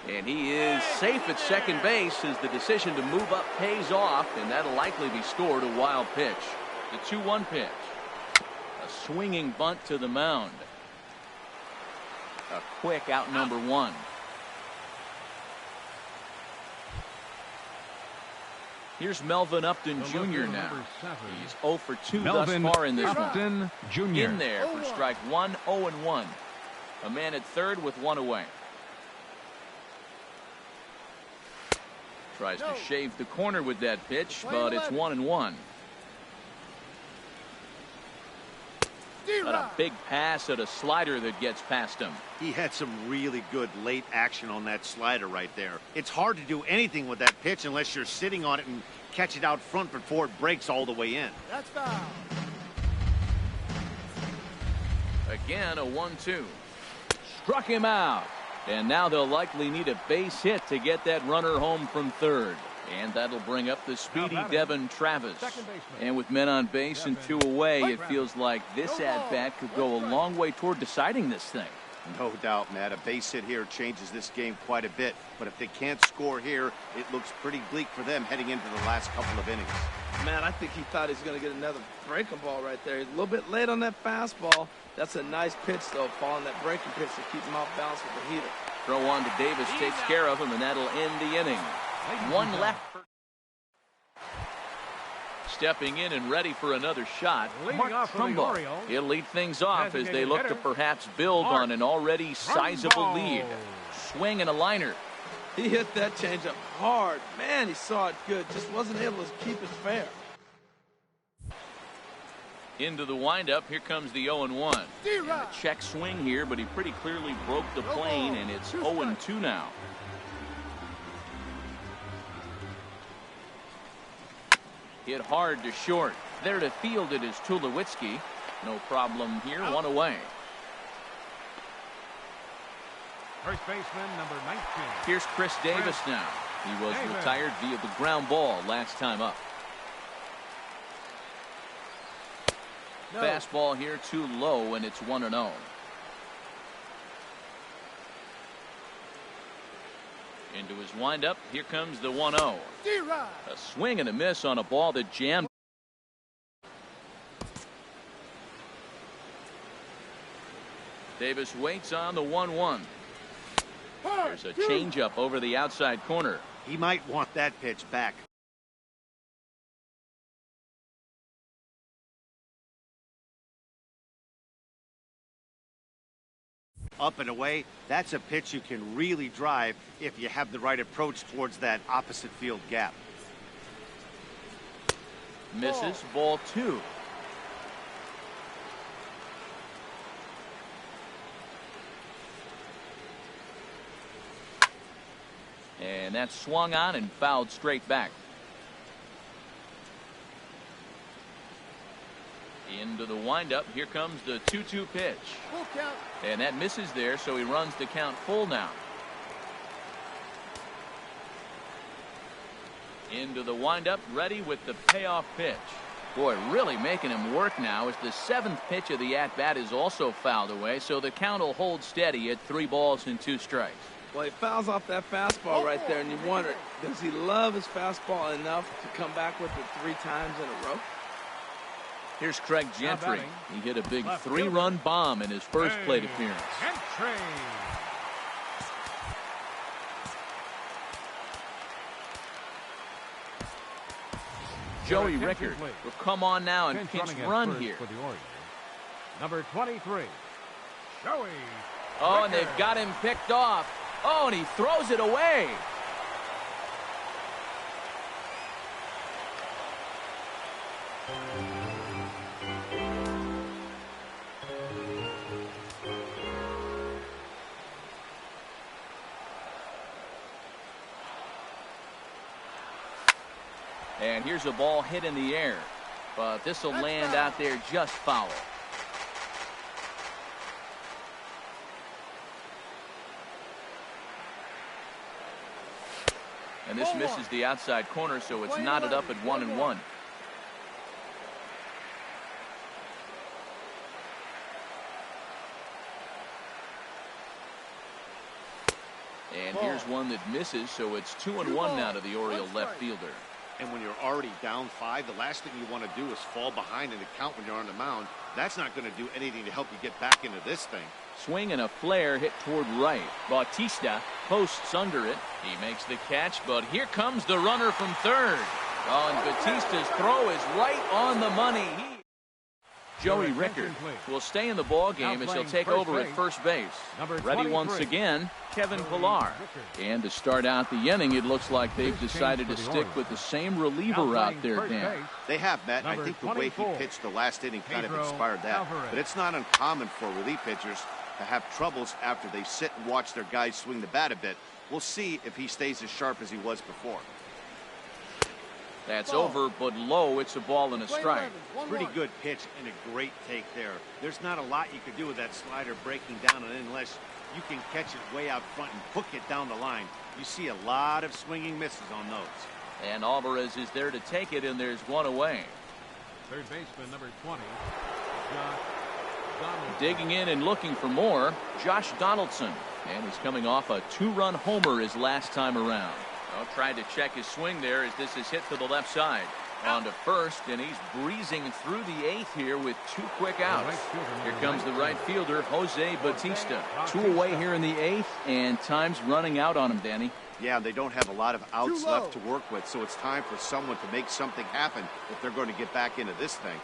And he is safe at second base as the decision to move up pays off, and that'll likely be scored a wild pitch. The 2-1 pitch. A swinging bunt to the mound. A quick out number one. Here's Melvin Upton Jr. now. He's 0-for-2 thus far in this one. Jr. In there for strike one, 0-1. A man at third with one away. Tries to shave the corner with that pitch, but it's 1-1. But a big pass at a slider that gets past him. He had some really good late action on that slider right there. It's hard to do anything with that pitch unless you're sitting on it and catch it out front before it breaks all the way in. That's foul. Again, a 1-2. Struck him out. And now they'll likely need a base hit to get that runner home from third. And that'll bring up the speedy Devin Travis. And with men on base and two away, it feels like this at-bat could go a long way toward deciding this thing. No doubt, Matt. A base hit here changes this game quite a bit. But if they can't score here, it looks pretty bleak for them heading into the last couple of innings. Man, I think he thought he was going to get another breaking ball right there. He's a little bit late on that fastball. That's a nice pitch, though, following that breaking pitch to keep him off balance with the heater. Throw on to Davis takes care of him, and that'll end the inning. One left. Stepping in and ready for another shot, Mark Trumbo. He'll lead things off as they look to perhaps build on an already sizable lead. Swing and a liner. He hit that changeup hard. Man, he saw it good. Just wasn't able to keep it fair. Into the windup. Here comes the 0-1. And a check swing here, but he pretty clearly broke the plane, and it's 0-2 now. Hit hard to short. There to field it is Tulowitzki. No problem here. One away. First baseman, number 19. Here's Chris Davis now. He was retired via the ground ball last time up. Fastball here too low, and it's 1-0. Into his windup. Here comes the 1-0. A swing and a miss on a ball that jammed. Davis waits on the 1-1. There's a changeup over the outside corner. He might want that pitch back. Up and away, that's a pitch you can really drive if you have the right approach towards that opposite field gap. Misses, ball 2. And that's swung on and fouled straight back. Into the windup. Here comes the 2-2 pitch. And that misses there, so he runs the count full now. Into the windup, ready with the payoff pitch. Boy, really making him work now as the 7th pitch of the at-bat is also fouled away, so the count will hold steady at 3 balls and 2 strikes. Well, he fouls off that fastball right there, and you wonder, does he love his fastball enough to come back with it 3 times in a row? Here's Craig Gentry. He hit a big 3-run bomb in his first plate appearance. Gentry. Joey Rickard will come on now and pinch run here. For the Orioles. Number 23, Joey. Oh, and they've got him picked off. Oh, and he throws it away. And here's a ball hit in the air, but this will land out there just foul. And this misses the outside corner, so it's knotted up at 1-1. And here's one that misses, so it's 2-1 now to the Oriole left fielder. And when you're already down 5, the last thing you want to do is fall behind in the count when you're on the mound. That's not going to do anything to help you get back into this thing. Swing and a flare hit toward right. Bautista posts under it. He makes the catch, but here comes the runner from third. Oh, and Bautista's throw is right on the money. Joey Rickard will stay in the ball game as he'll take over at first base. Ready once again, Kevin Pillar. And to start out the inning, it looks like they've decided to stick with the same reliever out there, Dan. They have, Matt. I think the way he pitched the last inning kind of inspired that. But it's not uncommon for relief pitchers to have troubles after they sit and watch their guys swing the bat a bit. We'll see if he stays as sharp as he was before. That's over, but low. It's a ball and a strike. Pretty good pitch and a great take there. There's not a lot you could do with that slider breaking down, and unless you can catch it way out front and hook it down the line, you see a lot of swinging misses on those. And Alvarez is there to take it, and there's one away. Third baseman, number 20, Josh Donaldson. Digging in and looking for more, Josh Donaldson. And he's coming off a 2-run homer his last time around. Well, tried to check his swing there as this is hit to the left side. On to first, and he's breezing through the 8th here with 2 quick outs. Here comes the right fielder, Jose Bautista. 2 away here in the 8th, and time's running out on him, Danny. Yeah, they don't have a lot of outs left to work with, so it's time for someone to make something happen if they're going to get back into this thing.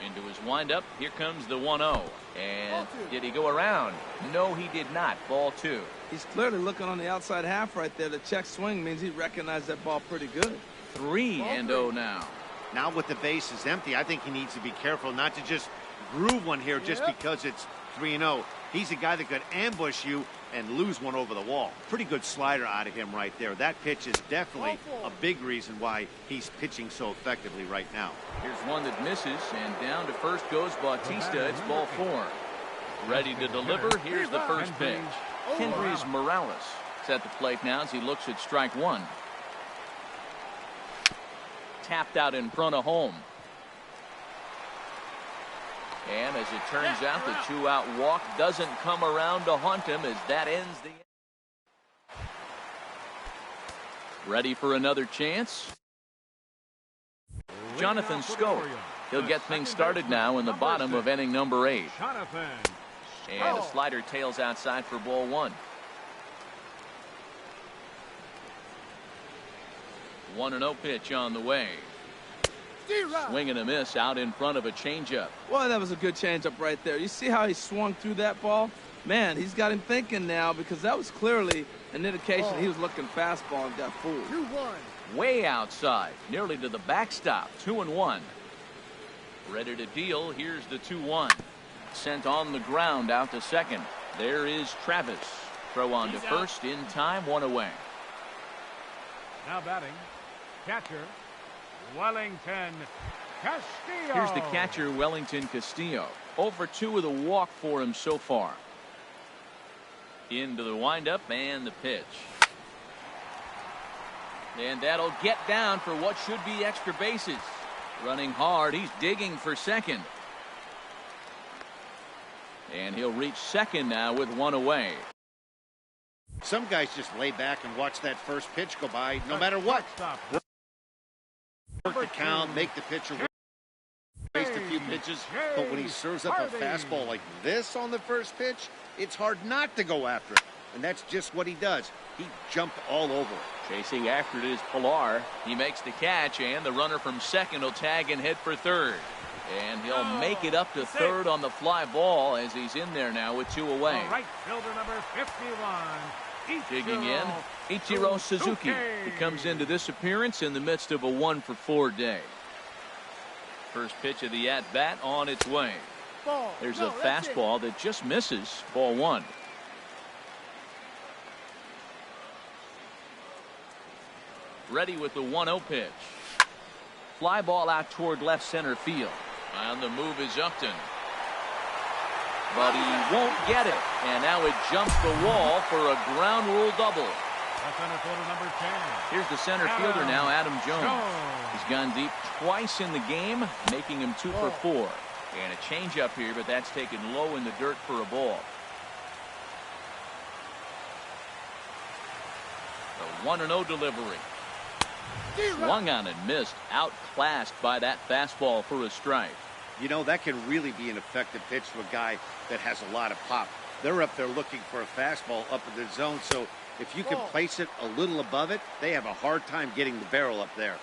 Into his windup, here comes the 1-0. And did he go around? No, he did not. Ball 2. He's clearly looking on the outside half right there. The check swing means he recognized that ball pretty good. 3-0 now. Now with the bases empty, I think he needs to be careful not to just groove one here just because it's 3-0. He's a guy that could ambush you and lose one over the wall. Pretty good slider out of him right there. That pitch is definitely a big reason why he's pitching so effectively right now. Here's one that misses, and down to first goes Bautista. It's ball 4. Ready to deliver. Here's the first pitch. Kendrys Morales is at the plate now as he looks at strike 1. Tapped out in front of home. And as it turns out, the 2-out walk doesn't come around to haunt him as that ends the inning. Ready for another chance? Jonathan Schoop. He'll get things started now in the bottom of inning number 8. And a slider tails outside for ball 1. 1-0 pitch on the way. Swing and a miss out in front of a changeup. Well, that was a good changeup right there. You see how he swung through that ball? Man, he's got him thinking now because that was clearly an indication he was looking fastball and got fooled. 2-1. Way outside, nearly to the backstop. 2-1. Ready to deal. Here's the 2-1. Sent on the ground out to second. There is Travis. Throw on to first in time. 1 away. Now batting, catcher Wellington Castillo. Here's the catcher, Wellington Castillo. 0 for 2 with a walk for him so far. Into the windup and the pitch. And that'll get down for what should be extra bases. Running hard, he's digging for second. And he'll reach second now with one away. Some guys just lay back and watch that first pitch go by no matter what. Work the count, make the pitcher waste a few pitches. But when he serves up a fastball like this on the first pitch, it's hard not to go after it. And that's just what he does. He jumped all over it. Chasing after it is Pilar. He makes the catch, and the runner from second will tag and hit for third. And he'll make it up to third on the fly ball as he's in there now with two away. Right fielder number 51. Digging in, Ichiro Suzuki. He comes into this appearance in the midst of a 1-for-4 day. First pitch of the at-bat on its way. There's a fastball that just misses. Ball one. Ready with the 1-0 pitch. Fly ball out toward left center field. And the move is Upton. But he won't get it. And now it jumps the wall for a ground rule double. Center fielder number 10. Here's the center fielder now, Adam Jones. He's gone deep twice in the game, making him 2 for 4. And a changeup here, but that's taken low in the dirt for a ball. The 1-0 delivery. Swung on and missed. Outclassed by that fastball for a strike. You know, that can really be an effective pitch to a guy that has a lot of pop. They're up there looking for a fastball up in the zone, so if you can place it a little above it, they have a hard time getting the barrel up there.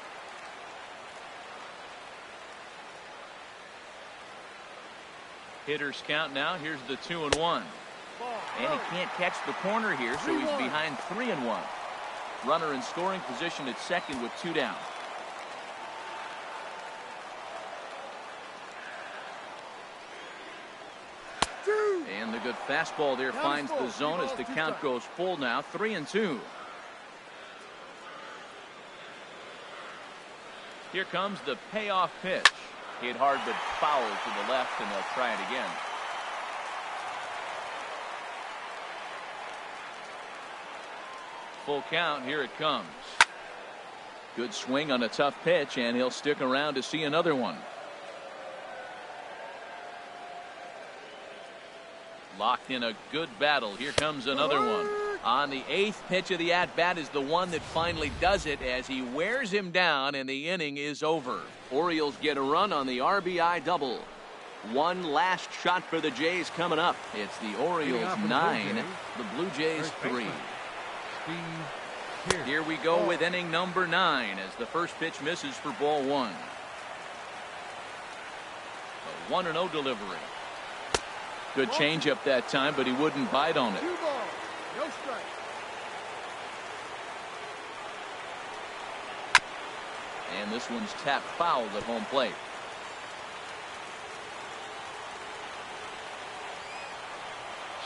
Hitters count now. Here's the 2-1. And he can't catch the corner here, so he's behind 3-1. Runner in scoring position at second with 2 down. And the good fastball there finds the zone as the count goes full now. 3-2. Here comes the payoff pitch. Hit hard but foul to the left, and they'll try it again. Full count. Here it comes. Good swing on a tough pitch, and he'll stick around to see another one. Locked in a good battle. Here comes another one. On the 8th pitch of the at-bat is the one that finally does it as he wears him down, and the inning is over. Orioles get a run on the RBI double. One last shot for the Jays coming up. It's the Orioles 9, the Blue Jays 3. Here we go with inning number 9 as the first pitch misses for ball one. A 1-0 delivery. Good changeup that time, but he wouldn't bite on it. 2 balls, no strike. And this one's tapped foul at home plate.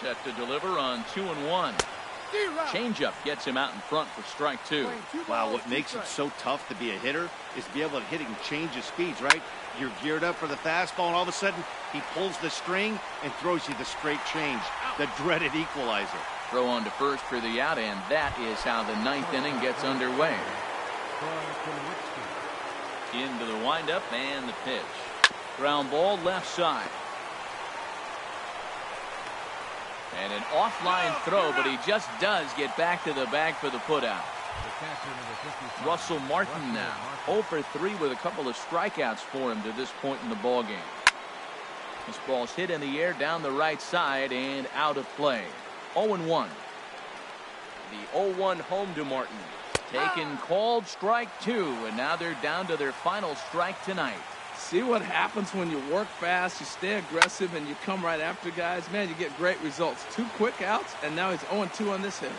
Set to deliver on 2-1. Changeup gets him out in front for strike 2. Wow, what makes it so tough to be a hitter is to be able to hit and change his speeds, right? You're geared up for the fastball, and all of a sudden, he pulls the string and throws you the straight change, the dreaded equalizer. Throw on to first for the out, and that is how the 9th inning gets underway. Into the windup and the pitch. Ground ball left side. And an offline throw, but he just does get back to the bag for the putout. Russell Martin now 0 for 3 with a couple of strikeouts for him to this point in the ballgame. This ball's hit in the air down the right side and out of play. 0-1. The 0-1 home to Martin. Taken called strike 2, and now they're down to their final strike tonight. See what happens when you work fast, you stay aggressive, and you come right after guys. Man, you get great results. 2 quick outs, and now he's 0-2 on this hitter.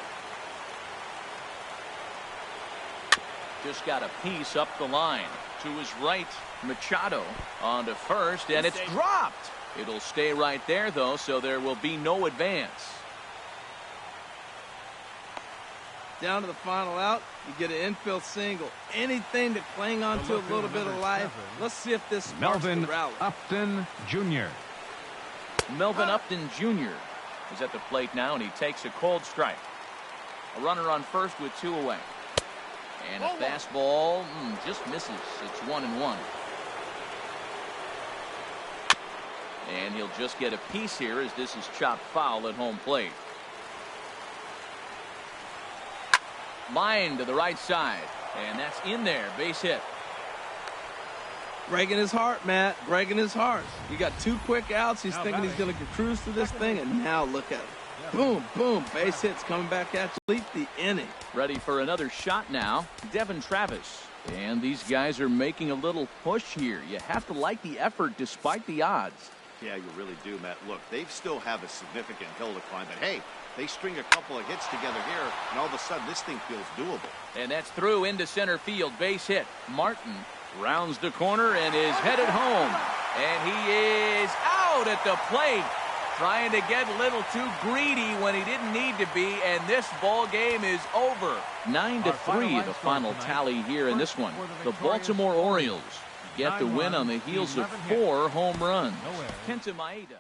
Just got a piece up the line. To his right, Machado on to first, and it's dropped. It'll stay right there, though, so there will be no advance. Down to the final out, you get an infield single. Anything to cling on to a little bit of life. Let's see if this sparks the rally. Upton Jr. Melvin Upton Jr. is at the plate now, and he takes a cold strike. A runner on first with 2 away. And a fastball just misses. It's 1-1. And he'll just get a piece here as this is chopped foul at home plate. Line to the right side. And that's in there. Base hit. Breaking his heart, Matt. Breaking his heart. He got 2 quick outs. He's thinking he's going to cruise through this thing, and now look at it. Boom, boom. Base hits coming back at you. Complete the inning. Ready for another shot now. Devin Travis. And these guys are making a little push here. You have to like the effort despite the odds. Yeah, you really do, Matt. Look, they still have a significant hill to climb, but hey, they string a couple of hits together here, and all of a sudden this thing feels doable. And that's through into center field. Base hit. Martin rounds the corner and is headed home. And he is out at the plate, trying to get a little too greedy when he didn't need to be, and this ball game is over. 9-3 the final tally here in this one. The Baltimore Orioles get the win on the heels of 4 home runs. Kenta Maeda.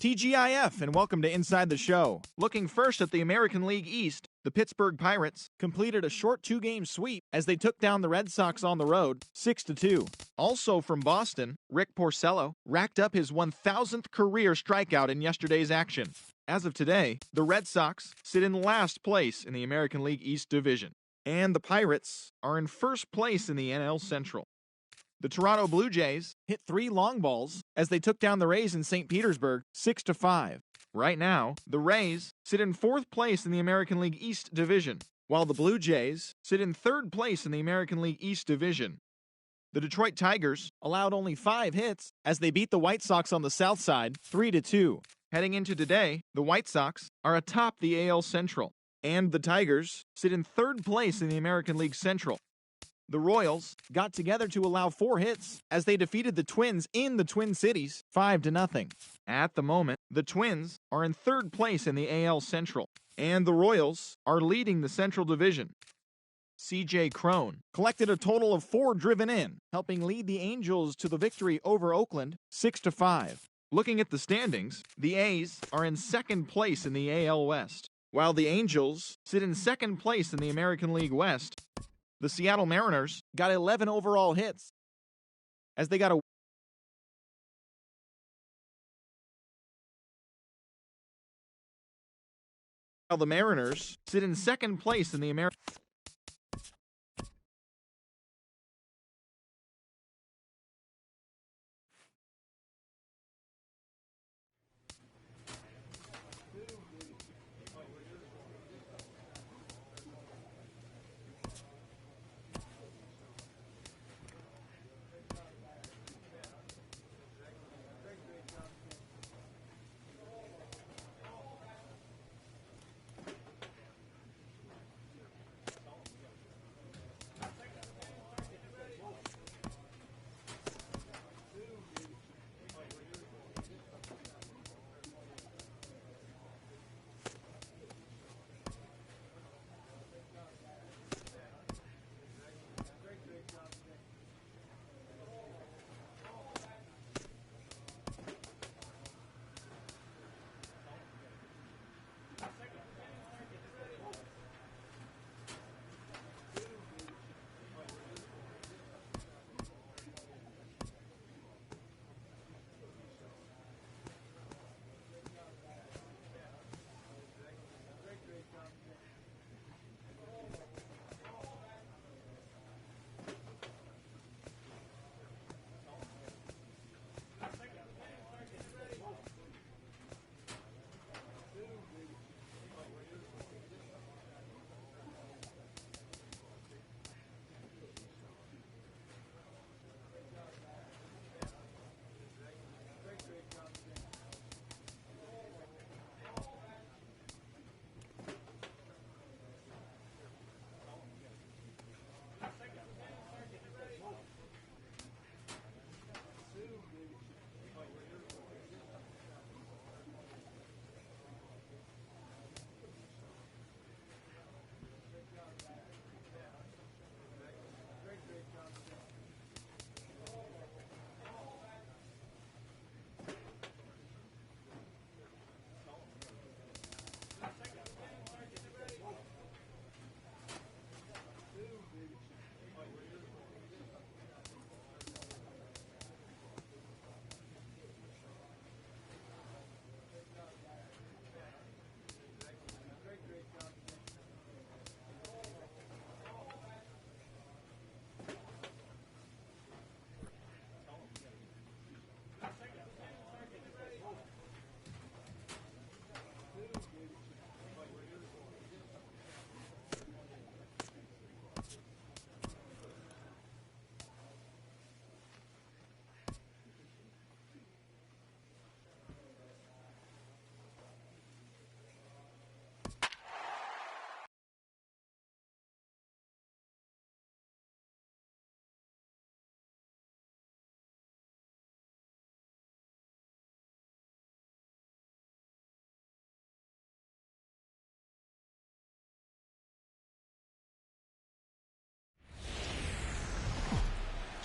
TGIF, and welcome to Inside the Show. Looking first at the American League East, the Pittsburgh Pirates completed a short 2-game sweep as they took down the Red Sox on the road 6-2. Also from Boston, Rick Porcello racked up his 1,000th career strikeout in yesterday's action. As of today, the Red Sox sit in last place in the American League East Division, and the Pirates are in first place in the NL Central. The Toronto Blue Jays hit 3 long balls as they took down the Rays in St. Petersburg 6-5. Right now, the Rays sit in 4th place in the American League East Division, while the Blue Jays sit in 3rd place in the American League East Division. The Detroit Tigers allowed only 5 hits as they beat the White Sox on the south side 3-2. Heading into today, the White Sox are atop the AL Central, and the Tigers sit in 3rd place in the American League Central. The Royals got together to allow 4 hits as they defeated the Twins in the Twin Cities 5-0. At the moment, the Twins are in 3rd place in the AL Central, and the Royals are leading the Central Division. C.J. Cron collected a total of 4 driven in, helping lead the Angels to the victory over Oakland 6-5. Looking at the standings, the A's are in 2nd place in the AL West, while the Angels sit in 2nd place in the American League West. The Seattle Mariners got 11 overall hits as they got a while the Mariners sit in 2nd place in the American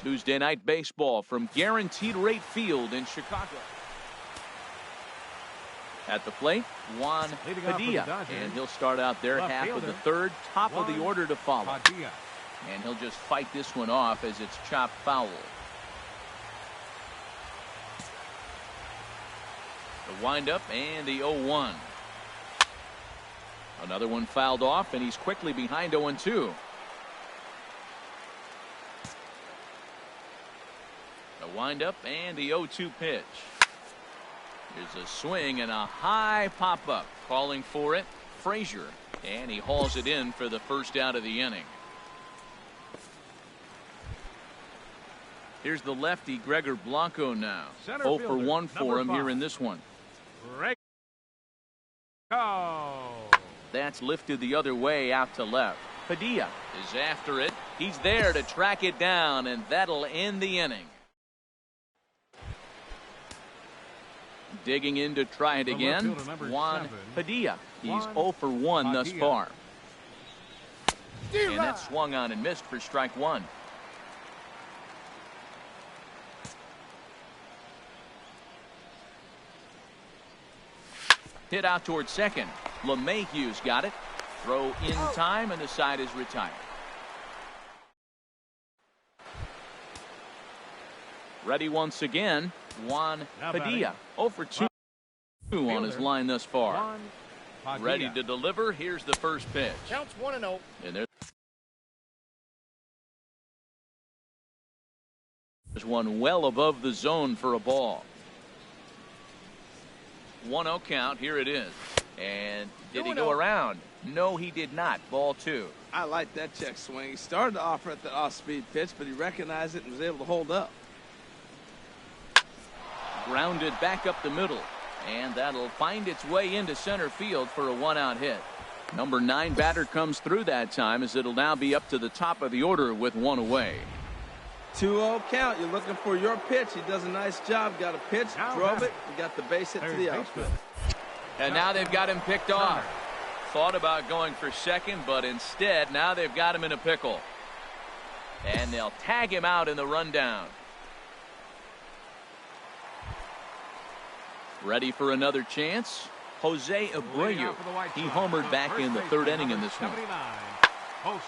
Tuesday Night Baseball from Guaranteed Rate Field in Chicago. At the plate, Juan Padilla, and he'll start out their half of the third, top of the order to follow. And he'll just fight this one off as it's chopped foul. The windup and the 0-1. Another one fouled off, and he's quickly behind 0-2. The windup and the 0-2 pitch. Here's a swing and a high pop-up. Calling for it, Frazier. And he hauls it in for the first out of the inning. Here's the lefty, Gregor Blanco now. 0 for 1 for him here in this one. That's lifted the other way out to left. Padilla is after it. He's there to track it down, and that'll end the inning. Digging in to try it again, Juan Padilla. He's 0 for 1 thus far. And that swung on and missed for strike one. Hit out towards second. LeMahieu's got it. Throw in time, and the side is retired. Ready once again, Juan Padilla. 0 for 2 on his line thus far. Ready to deliver. Here's the first pitch. Counts 1-0. And there's one well above the zone for a ball. 1-0 count. Here it is. And did he go around? No, he did not. Ball 2. I like that check swing. He started to offer at the off-speed pitch, but he recognized it and was able to hold up. Grounded back up the middle. And that'll find its way into center field for a 1-out hit. Number 9 batter comes through that time, as it'll now be up to the top of the order with 1 away. 2-0 count. You're looking for your pitch. He does a nice job. Got a pitch, drove it, and got the base hit to the outfield. And now they've got him picked off. Thought about going for second, but instead now they've got him in a pickle. And they'll tag him out in the rundown. Ready for another chance? Jose Abreu. He homered back in the third inning in this one.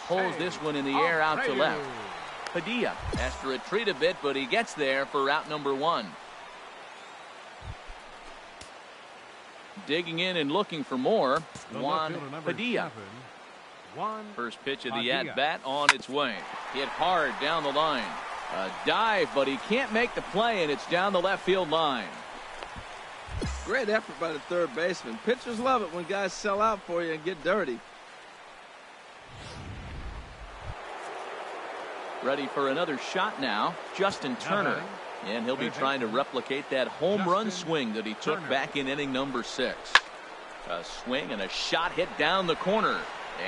Pulls this one in the air out to left. Padilla has to retreat a bit, but he gets there for out number 1. Digging in and looking for more, Juan Padilla. First pitch of the at-bat on its way. Hit hard down the line. A dive, but he can't make the play, and it's down the left field line. Great effort by the third baseman. Pitchers love it when guys sell out for you and get dirty. Ready for another shot now, Justin Turner. And he'll be trying to replicate that home run swing that he took back in inning number 6. A swing and a shot hit down the corner.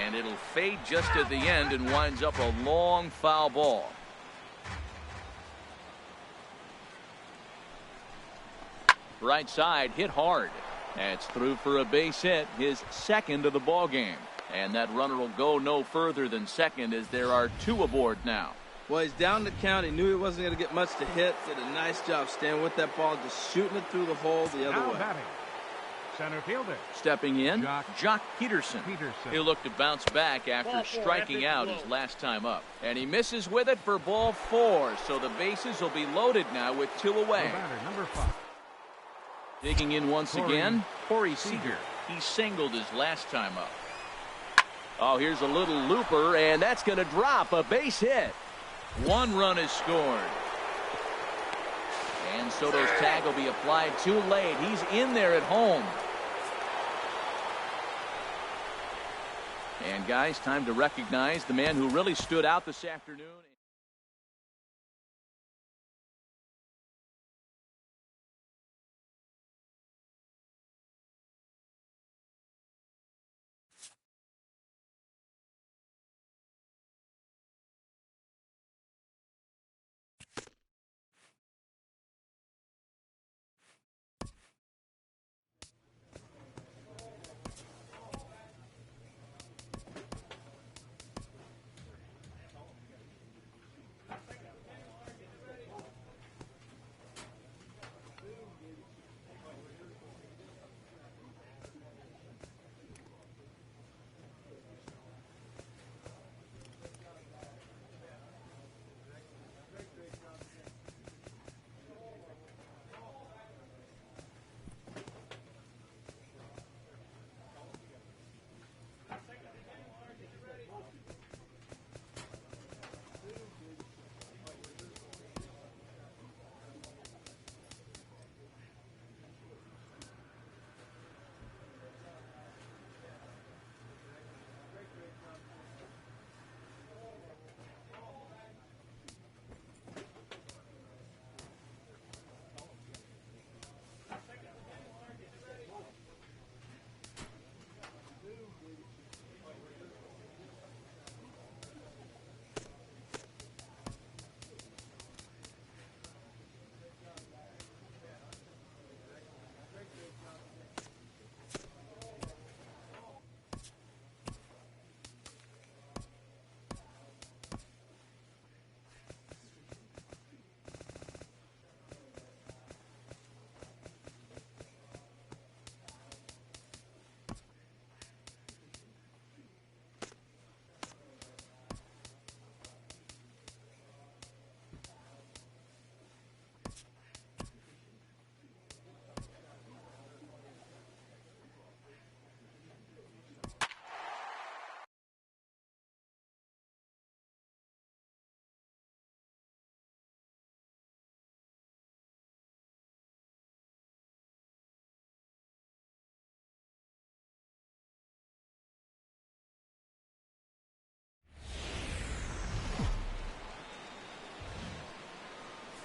And it'll fade just at the end and winds up a long foul ball. Right side hit hard. That's through for a base hit, his second of the ball game. And that runner will go no further than second, as there are 2 aboard now. Well, he's down the count. He knew he wasn't going to get much to hit. Did a nice job staying with that ball, just shooting it through the hole the other way. Center fielder. Stepping in, Jock Peterson. He'll look to bounce back after striking out his last time up. And he misses with it for ball 4. So the bases will be loaded now with 2 away. Number 5. Digging in once again, Corey Seager. He singled his last time up. Oh, here's a little looper, and that's going to drop. A base hit. 1 run is scored. And Soto's tag will be applied too late. He's in there at home. And guys, time to recognize the man who really stood out this afternoon.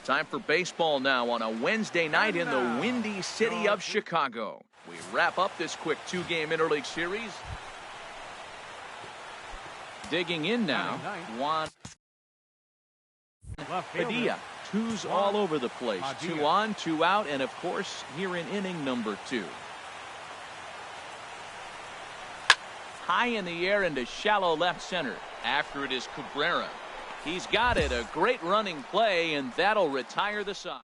Time for baseball now on a Wednesday night in the windy city of Chicago. We wrap up this quick two-game interleague series. Digging in now, Juan Padilla. Twos all over the place. 2 on, 2 out, and of course, here in inning number 2. High in the air into shallow left center. After it is Cabrera. He's got it. A great running play, and that'll retire the side.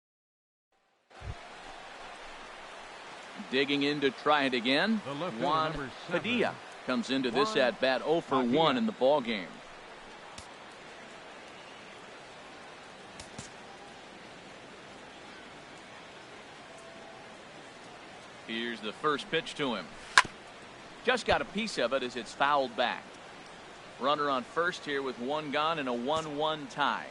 Digging in to try it again. Juan Padilla comes into this at bat 0 for 1 in the ball game. Here's the first pitch to him. Just got a piece of it as it's fouled back. Runner on first here with 1 gone and a 1-1 tie.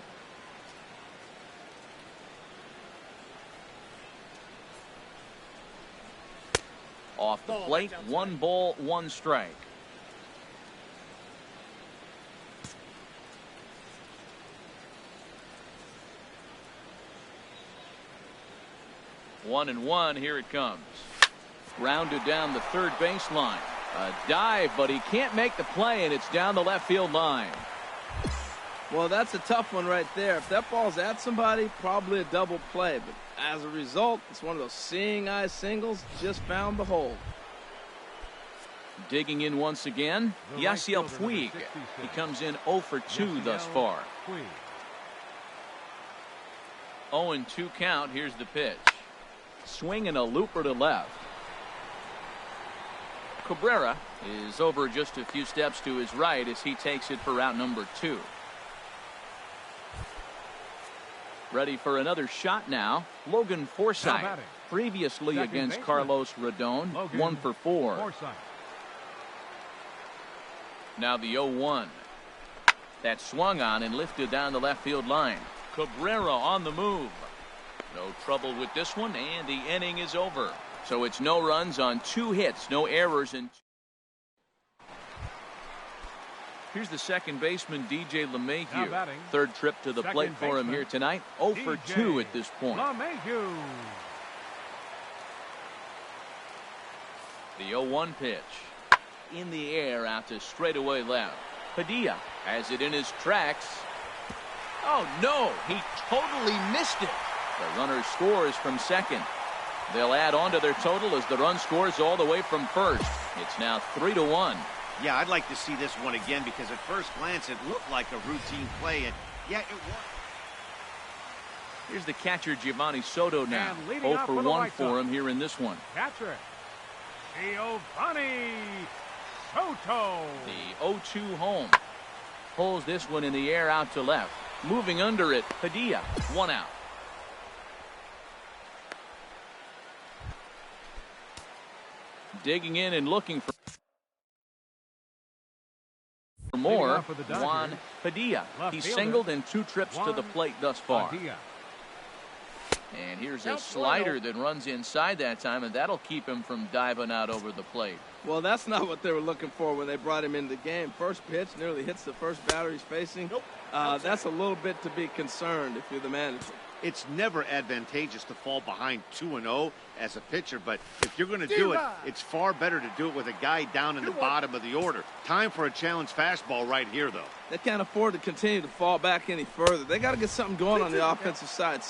Off the plate, 1 ball, 1 strike. One and one, here it comes. Grounded down the third baseline. A dive, but he can't make the play, and it's down the left field line. Well, that's a tough one right there. If that ball's at somebody, probably a double play. But as a result, it's one of those seeing eye singles. Just found the hole. Digging in once again, Yasiel Puig. He comes in 0 for 2 thus far. 0-2 count. Here's the pitch. Swing and a looper to left. Cabrera is over just a few steps to his right as he takes it for out number 2. Ready for another shot now. Logan Forsythe. Previously against Carlos Rodon. 1 for 4. Now the 0-1. That swung on and lifted down the left field line. Cabrera on the move. No trouble with this one, and the inning is over. So it's no runs on 2 hits, no errors. And here's the second baseman, DJ LeMahieu. Third trip to the plate for him here tonight. 0 for 2 at this point. The 0-1 pitch. In the air out to straightaway left. Padilla has it in his tracks. Oh, no, he totally missed it. The runner scores from second. They'll add on to their total as the run scores all the way from first. It's now 3-1. Yeah, I'd like to see this one again because at first glance it looked like a routine play, and yeah, it was. Here's the catcher, Giovanni Soto now. 0 for 1 for him here in this one. Catcher, Giovanni Soto. The 0-2 home. Pulls this one in the air out to left. Moving under it, Padilla. 1 out. Digging in and looking for more. Juan Padilla. He's singled in 2 trips to the plate thus far. And here's a slider that runs inside that time, and that'll keep him from diving out over the plate. Well, that's not what they were looking for when they brought him into the game. First pitch nearly hits the first batter he's facing. That's a little bit to be concerned if you're the manager. It's never advantageous to fall behind 2-0 as a pitcher, but if you're going to do it, it's far better to do it with a guy down in the bottom of the order. Time for a challenge fastball right here, though. They can't afford to continue to fall back any further. They got to get something going on the offensive side.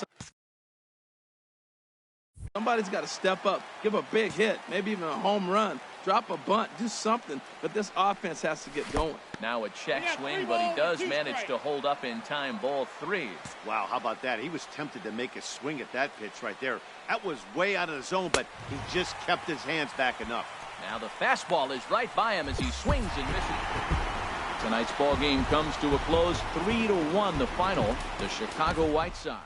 Somebody's got to step up, give a big hit, maybe even a home run, drop a bunt, do something, but this offense has to get going. Now a check swing, but he does manage to hold up in time. Ball 3. Wow, how about that? He was tempted to make a swing at that pitch right there. That was way out of the zone, but he just kept his hands back enough. Now the fastball is right by him as he swings and misses. Tonight's ball game comes to a close. 3-1 the final. The Chicago White Sox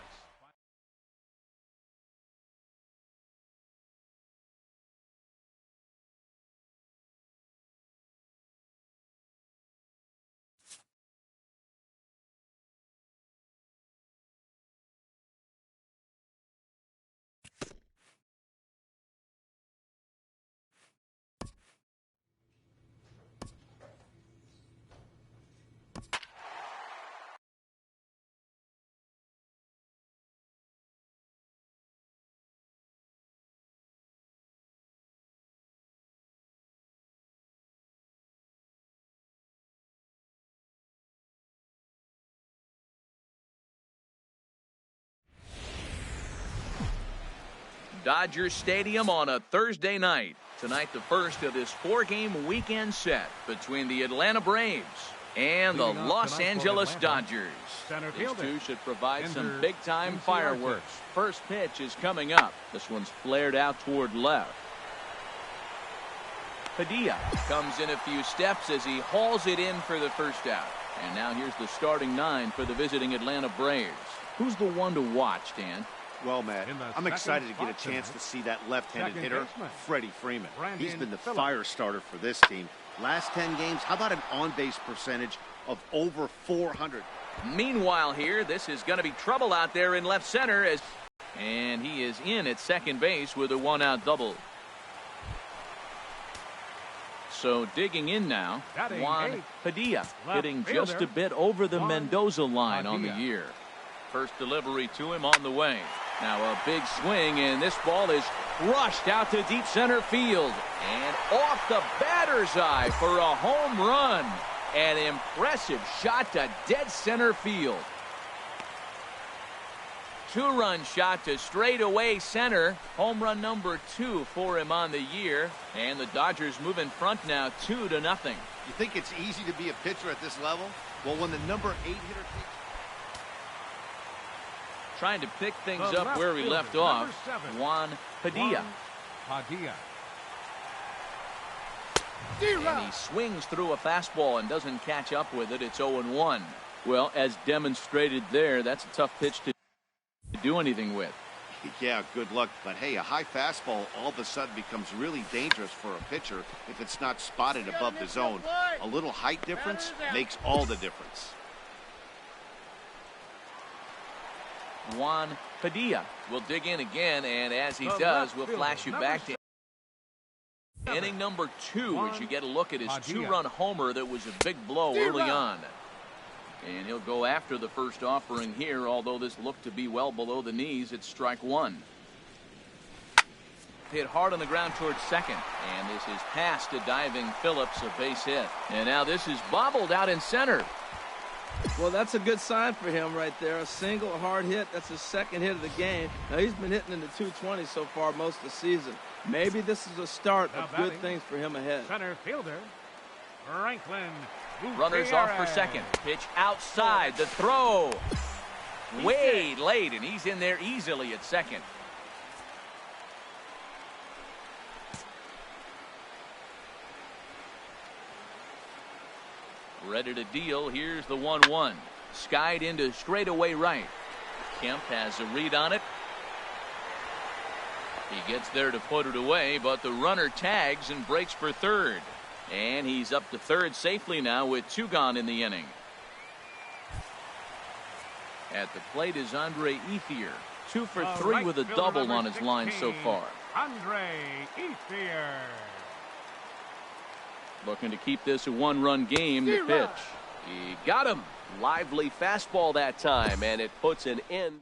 Dodger Stadium on a Thursday night. Tonight, the first of this 4-game weekend set between the Atlanta Braves and the Los Angeles Dodgers. These two should provide some big-time fireworks. First pitch is coming up. This one's flared out toward left. Padilla comes in a few steps as he hauls it in for the first out. And now here's the starting 9 for the visiting Atlanta Braves. Who's the one to watch, Dan? Well, Matt, I'm excited to get a chance to see that left-handed hitter, Freddie Freeman. He's been the fire starter for this team. Last 10 games, how about an on-base percentage of over 400? Meanwhile here, this is going to be trouble out there in left center. And he is in at second base with a 1-out double. So digging in now, Juan Padilla, hitting just a bit over the Mendoza line on the year. First delivery to him on the way. Now a big swing, and this ball is rushed out to deep center field. And off the batter's eye for a home run. An impressive shot to dead center field. 2-run shot to straightaway center. Home run number 2 for him on the year. And the Dodgers move in front now 2-0. You think it's easy to be a pitcher at this level? Well, when the number 8 hitter trying to pick things up where we left off, Juan Padilla. And he swings through a fastball and doesn't catch up with it. It's 0-1. Well, as demonstrated there, that's a tough pitch to do anything with. Yeah, good luck. But hey, a high fastball all of a sudden becomes really dangerous for a pitcher if it's not spotted above the zone. A little height difference makes all the difference. Juan Padilla will dig in again, and as he does, we'll flash you back to inning number 2 as you get a look at his 2-run homer that was a big blow early on. And he'll go after the first offering here, although this looked to be well below the knees. It's strike 1. Hit hard on the ground towards second, and this is past a diving Phillips, a base hit. And now this is bobbled out in center. Well, that's a good sign for him right there. A single hard hit. That's his second hit of the game. Now, he's been hitting in the 220 so far most of the season. Maybe this is a start of good things for him ahead. Center fielder, Franklin. Runners off for second. Pitch outside. The throw. Way late, and he's in there easily at second. Ready to deal. Here's the 1-1. Skied into straightaway right. Kemp has a read on it. He gets there to put it away, but the runner tags and breaks for third. And he's up to third safely now with 2 gone in the inning. At the plate is Andre Ethier. 2 for 3 with a double on his line so far. Andre Ethier. Looking to keep this a 1-run game. The pitch. He got him. Lively fastball that time, and it puts an end.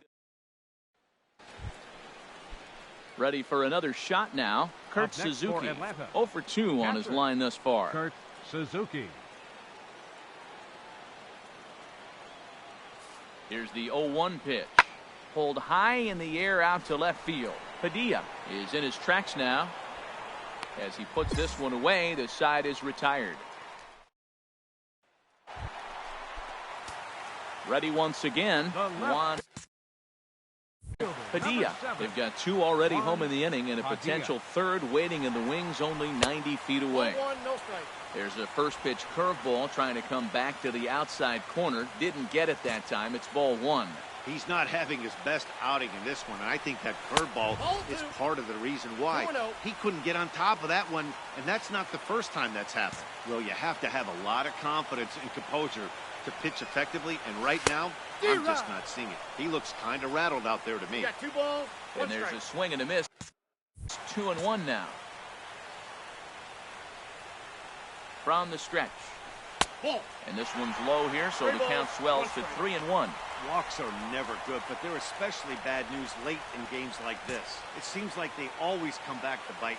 Ready for another shot now. Kurt Suzuki. 0 for 2 on his line thus far. Kurt Suzuki. Here's the 0-1 pitch. Pulled high in the air out to left field. Padilla is in his tracks now. As he puts this one away, the side is retired. Ready once again. Juan Padilla. They've got 2 already home in the inning and a potential third waiting in the wings only 90 feet away. There's a first pitch curveball trying to come back to the outside corner. Didn't get it that time. It's ball 1. He's not having his best outing in this one, and I think that curveball is part of the reason why. He couldn't get on top of that one, and that's not the first time that's happened. Well, you have to have a lot of confidence and composure to pitch effectively, and right now, I'm just not seeing it. He looks kind of rattled out there to me. Got 2 balls, 1 and there's strike. a swing and a miss. It's 2-1 now. From the stretch. Ball. And this one's low here, so the count swells to 3-1. Walks are never good, but they're especially bad news late in games like this. It seems like they always come back to bite.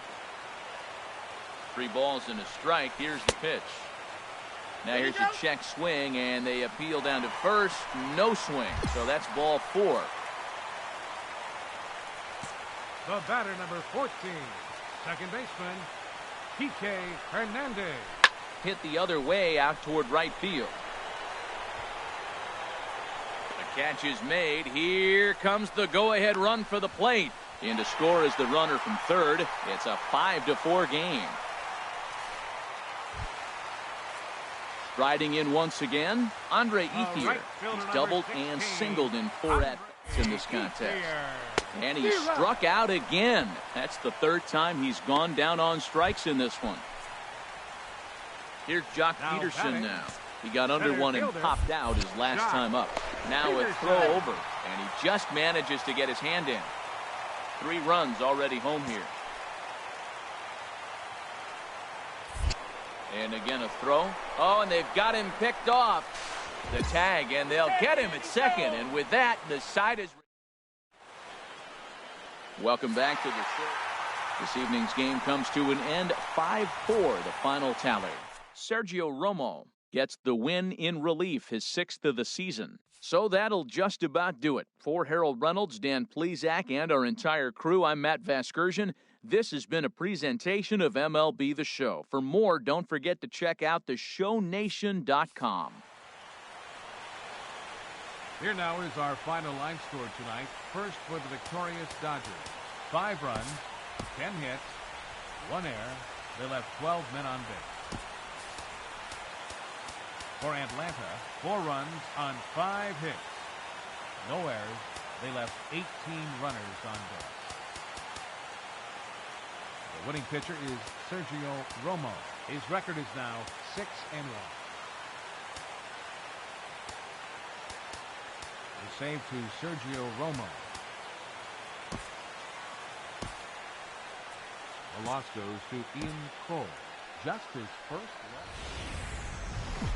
3 balls and a strike. Here's the pitch. Now here's a check swing, and they appeal down to first. No swing, so that's ball 4. The batter, number 14, second baseman, P.K. Hernandez. Hit the other way out toward right field. The catch is made. Here comes the go-ahead run for the plate. In to score is the runner from third. It's a 5-4 game. Striding in once again, Andre Ethier. He's doubled and singled in 4 at-bats in this contest. And he struck out again. That's the 3rd time he's gone down on strikes in this one. Here's Jock Peterson now. He got under one and popped out his last time up. Now a throw over, and he just manages to get his hand in. 3 runs already home here. And again a throw. Oh, and they've got him picked off. The tag, and they'll get him at second. And with that, the side is... Welcome back to the show. This evening's game comes to an end. 5-4, the final tally. Sergio Romo gets the win in relief, his 6th of the season. So that'll just about do it. For Harold Reynolds, Dan Plesac, and our entire crew, I'm Matt Vasgersian. This has been a presentation of MLB The Show. For more, don't forget to check out theshownation.com. Here now is our final line score tonight. First for the victorious Dodgers. 5 runs, 10 hits, 1 error. They left 12 men on base. For Atlanta, 4 runs on 5 hits. No errors. They left 18 runners on base. The winning pitcher is Sergio Romo. His record is now 6-1. The save to Sergio Romo. The loss goes to Ian Cole. Just his first loss.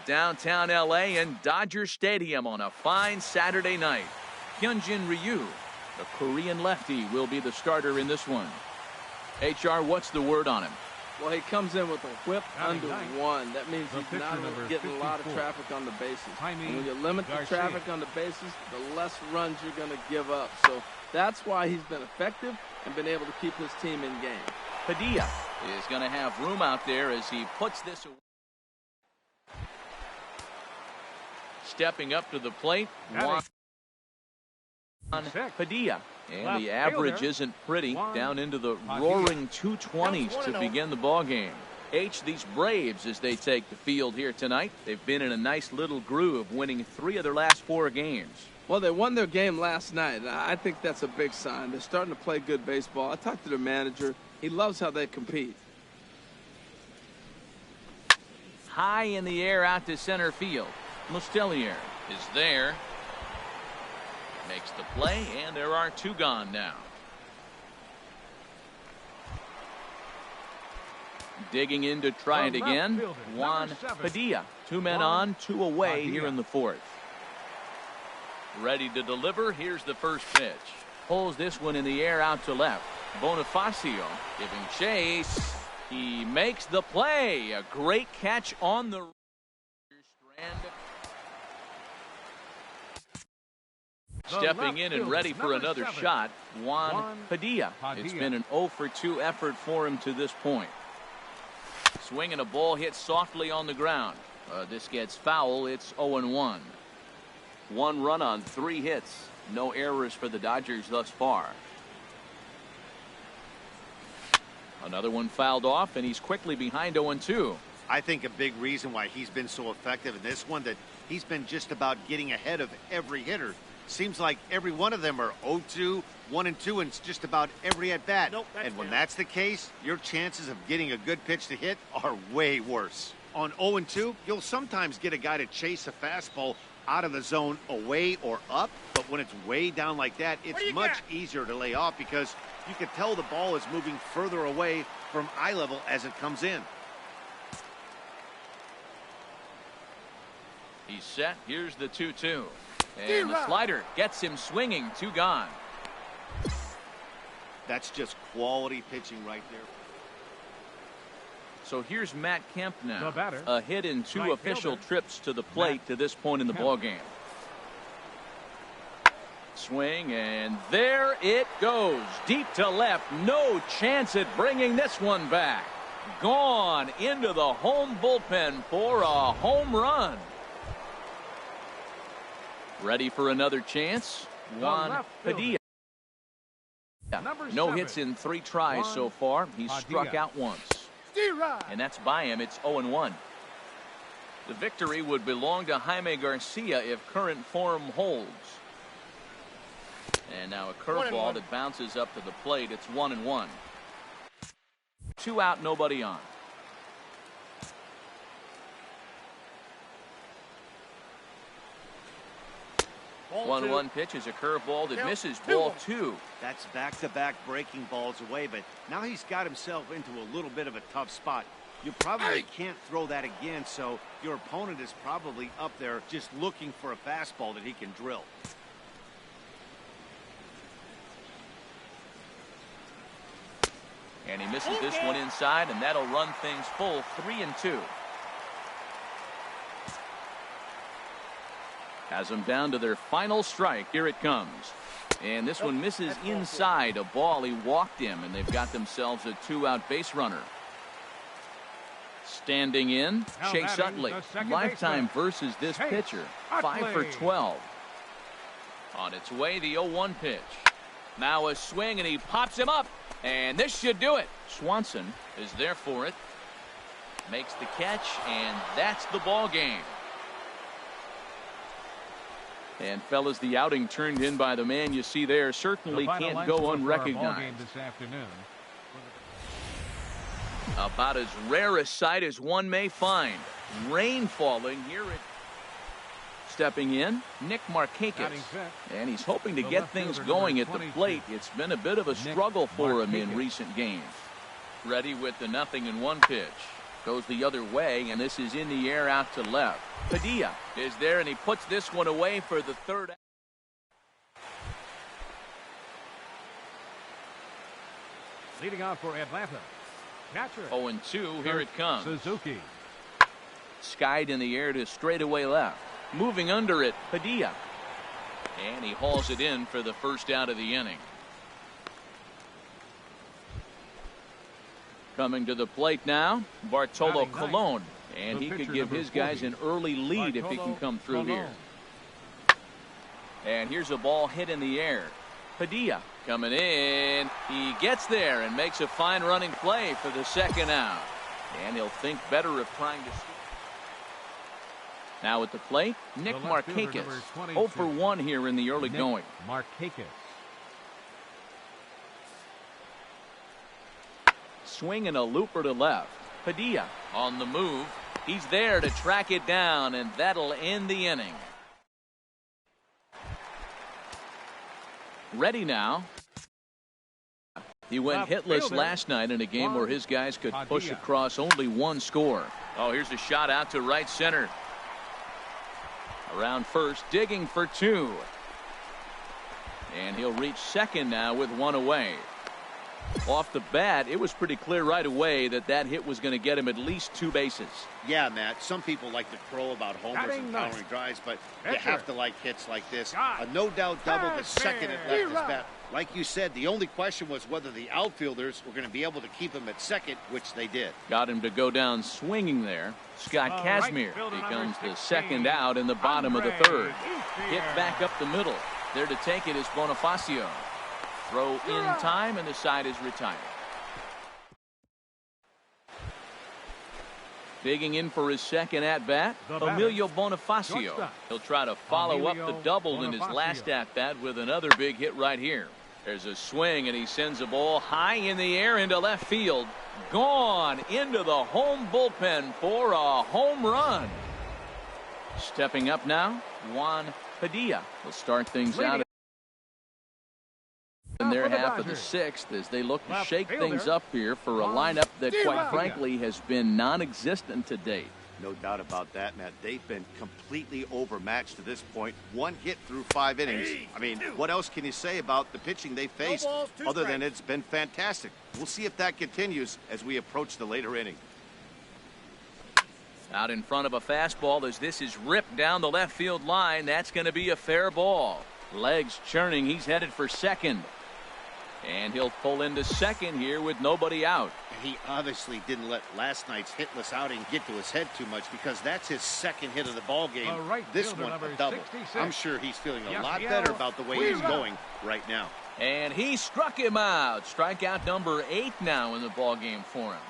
Downtown L.A. and Dodger Stadium on a fine Saturday night. Hyunjin Ryu, the Korean lefty, will be the starter in this one. HR, what's the word on him? Well, he comes in with a whip under 1. That means he's not getting a lot of traffic on the bases. And when you limit the traffic on the bases, the less runs you're going to give up. So that's why he's been effective and been able to keep his team in game. Padilla is going to have room out there as he puts this away. Stepping up to the plate, Juan Padilla. And the average isn't pretty, down into the roaring 220s to begin the ball game. These Braves, as they take the field here tonight, they've been in a nice little groove, winning 3 of their last 4 games. Well, they won their game last night, and I think that's a big sign. They're starting to play good baseball. I talked to their manager. He loves how they compete. High in the air out to center field. Mustelier is there. Makes the play, and there are 2 gone now. Digging in to try it again, Juan Padilla. 2 men on, 2 away here in the 4th. Ready to deliver. Here's the first pitch. Pulls this one in the air out to left. Bonifacio giving chase. He makes the play. A great catch on the strand. Stepping in and ready for another shot, Juan Padilla. It's been an 0-for-2 effort for him to this point. Swinging a ball hit softly on the ground. This gets foul. It's 0-1. 1 run on 3 hits. No errors for the Dodgers thus far. Another one fouled off, and he's quickly behind 0-2. I think a big reason why he's been so effective in this one, that he's been just about getting ahead of every hitter. Seems like every one of them are 0-2, 1-2, and it's just about every at-bat. Nope, and when that's the case, your chances of getting a good pitch to hit are way worse. On 0-2, you'll sometimes get a guy to chase a fastball out of the zone away or up, but when it's way down like that, it's much easier to lay off because you can tell the ball is moving further away from eye level as it comes in. He's set. Here's the 2-2. And the slider gets him swinging. 2 gone. That's just quality pitching right there. So here's Matt Kemp now. The batter, a hit in 2 official trips to the plate to this point in the ball game. Swing, and there it goes. Deep to left. No chance at bringing this one back. Gone into the home bullpen for a home run. Ready for another chance? Juan Padilla. No hits in 3 tries so far. He's struck out once. And that's by him. It's 0-1. The victory would belong to Jaime Garcia if current form holds. And now a curveball that bounces up to the plate. It's 1-1. 2 out, nobody on. 1-1 pitch is a curveball that misses. Ball 2. That's back-to-back breaking balls away, but now he's got himself into a little bit of a tough spot. You probably can't throw that again, so your opponent is probably up there just looking for a fastball that he can drill. And he misses this one inside, and that'll run things full. 3-2. Has them down to their final strike. Here it comes. And this one misses inside. A ball. He walked him, and they've got themselves a 2-out base runner. Standing in, Chase Utley. Lifetime versus this pitcher. 5 for 12. On its way, the 0-1 pitch. Now a swing, and he pops him up. And this should do it. Swanson is there for it. Makes the catch, and that's the ball game. And fellas, the outing turned in by the man you see there certainly can't go unrecognized. This afternoon. About as rare a sight as one may find. Rain falling here at stepping in, Nick Markakis. And he's hoping to get things going at the plate. It's been a bit of a struggle for him in recent games. Ready with the 0-1 pitch. Goes the other way, and this is in the air out to left. Padilla is there, and he puts this one away for the 3rd. Leading off for Atlanta. Catcher. 0-2, here it comes. Suzuki. Skied in the air to straightaway left. Moving under it, Padilla. And he hauls it in for the first out of the inning. Coming to the plate now, Bartolo Colon. And he could give his guys an early lead if he can come through here. And here's a ball hit in the air. Padilla coming in. He gets there and makes a fine running play for the 2nd out. And he'll think better of trying to. Now at the plate, Nick Markakis. 0 for 1 here in the early going. Markakis. Swing and a looper to left. Padilla on the move. He's there to track it down, and that'll end the inning. Ready now. He went hitless last night in a game where his guys could push across only 1 score. Oh, here's a shot out to right center. Around first, digging for 2. And he'll reach second now with 1 away. Off the bat, it was pretty clear right away that that hit was going to get him at least 2 bases. Yeah, Matt, some people like to crow about homers and powering drives, but you have to like hits like this. A no-doubt double the second it left his bat. Like you said, the only question was whether the outfielders were going to be able to keep him at second, which they did. Got him to go down swinging there. Scott Kazmir becomes the 2nd out in the bottom of the 3rd. Hit back up the middle. There to take it is Bonifacio. Throw in time, and the side is retired. Digging in for his 2nd at-bat, Emilio Bonifacio. He'll try to follow up the double in his last at-bat with another big hit right here. There's a swing, and he sends a ball high in the air into left field. Gone into the home bullpen for a home run. Stepping up now, Juan Padilla will start things out in their half of the 6th as they look to shake things up here for a lineup that, quite frankly, has been non-existent to date. No doubt about that, Matt. They've been completely overmatched to this point. 1 hit through 5 innings. I mean, what else can you say about the pitching they faced other than it's been fantastic? We'll see if that continues as we approach the later inning. Out in front of a fastball as this is ripped down the left field line. That's going to be a fair ball. Legs churning. He's headed for second. And he'll pull into second here with nobody out. He obviously didn't let last night's hitless outing get to his head too much, because that's his second hit of the ball game. This one a double. 66. I'm sure he's feeling a lot better about the way he's going right now. And he struck him out. Strikeout number 8 now in the ball game for him.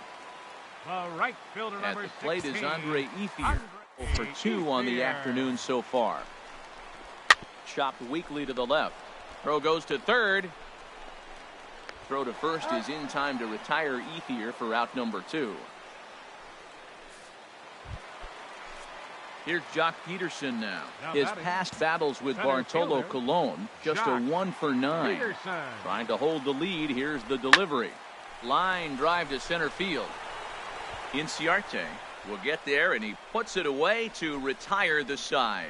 Right fielder At number the plate 16. is Andre Ethier, 0 for 2 on the afternoon so far. Chopped weakly to the left. Throw goes to third. Throw to first is in time to retire Ethier for out number 2. Here's Jock Peterson now. His past battles with Bartolo Colon, just a 1 for 9. Trying to hold the lead. Here's the delivery. Line drive to center field. Inciarte will get there, and he puts it away to retire the side.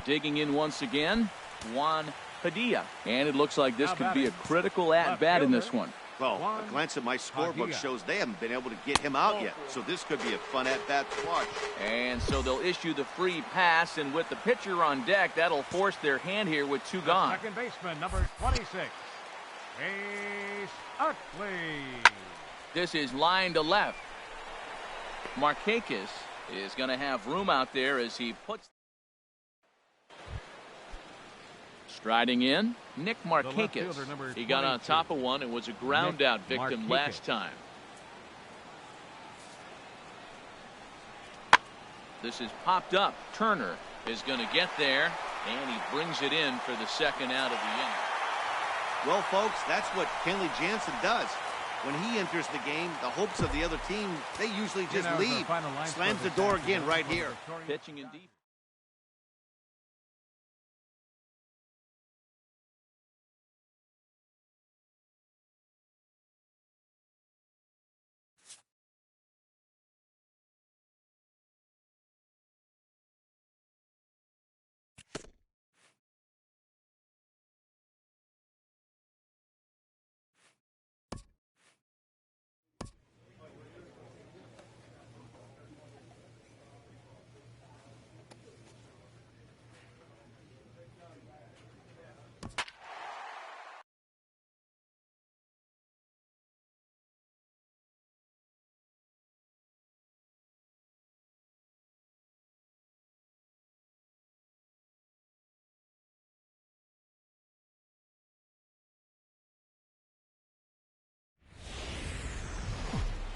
Digging in once again, Juan Padilla. And it looks like this could be a critical at-bat in this one. Well, a glance at my scorebook shows they haven't been able to get him out yet, so this could be a fun at-bat to watch. And so they'll issue the free pass, and with the pitcher on deck, that'll force their hand here with 2 gone. Second baseman, number 26, Ace Utley. This is line to left. Markakis is going to have room out there as he puts. Striding in, Nick Markakis. He got on top of one and was a ground out victim last time. This is popped up. Turner is going to get there, and he brings it in for the second out of the inning. Well, folks, that's what Kenley Jansen does. When he enters the game, the hopes of the other team, they usually just leave. Slams the door again right here. Pitching in deep.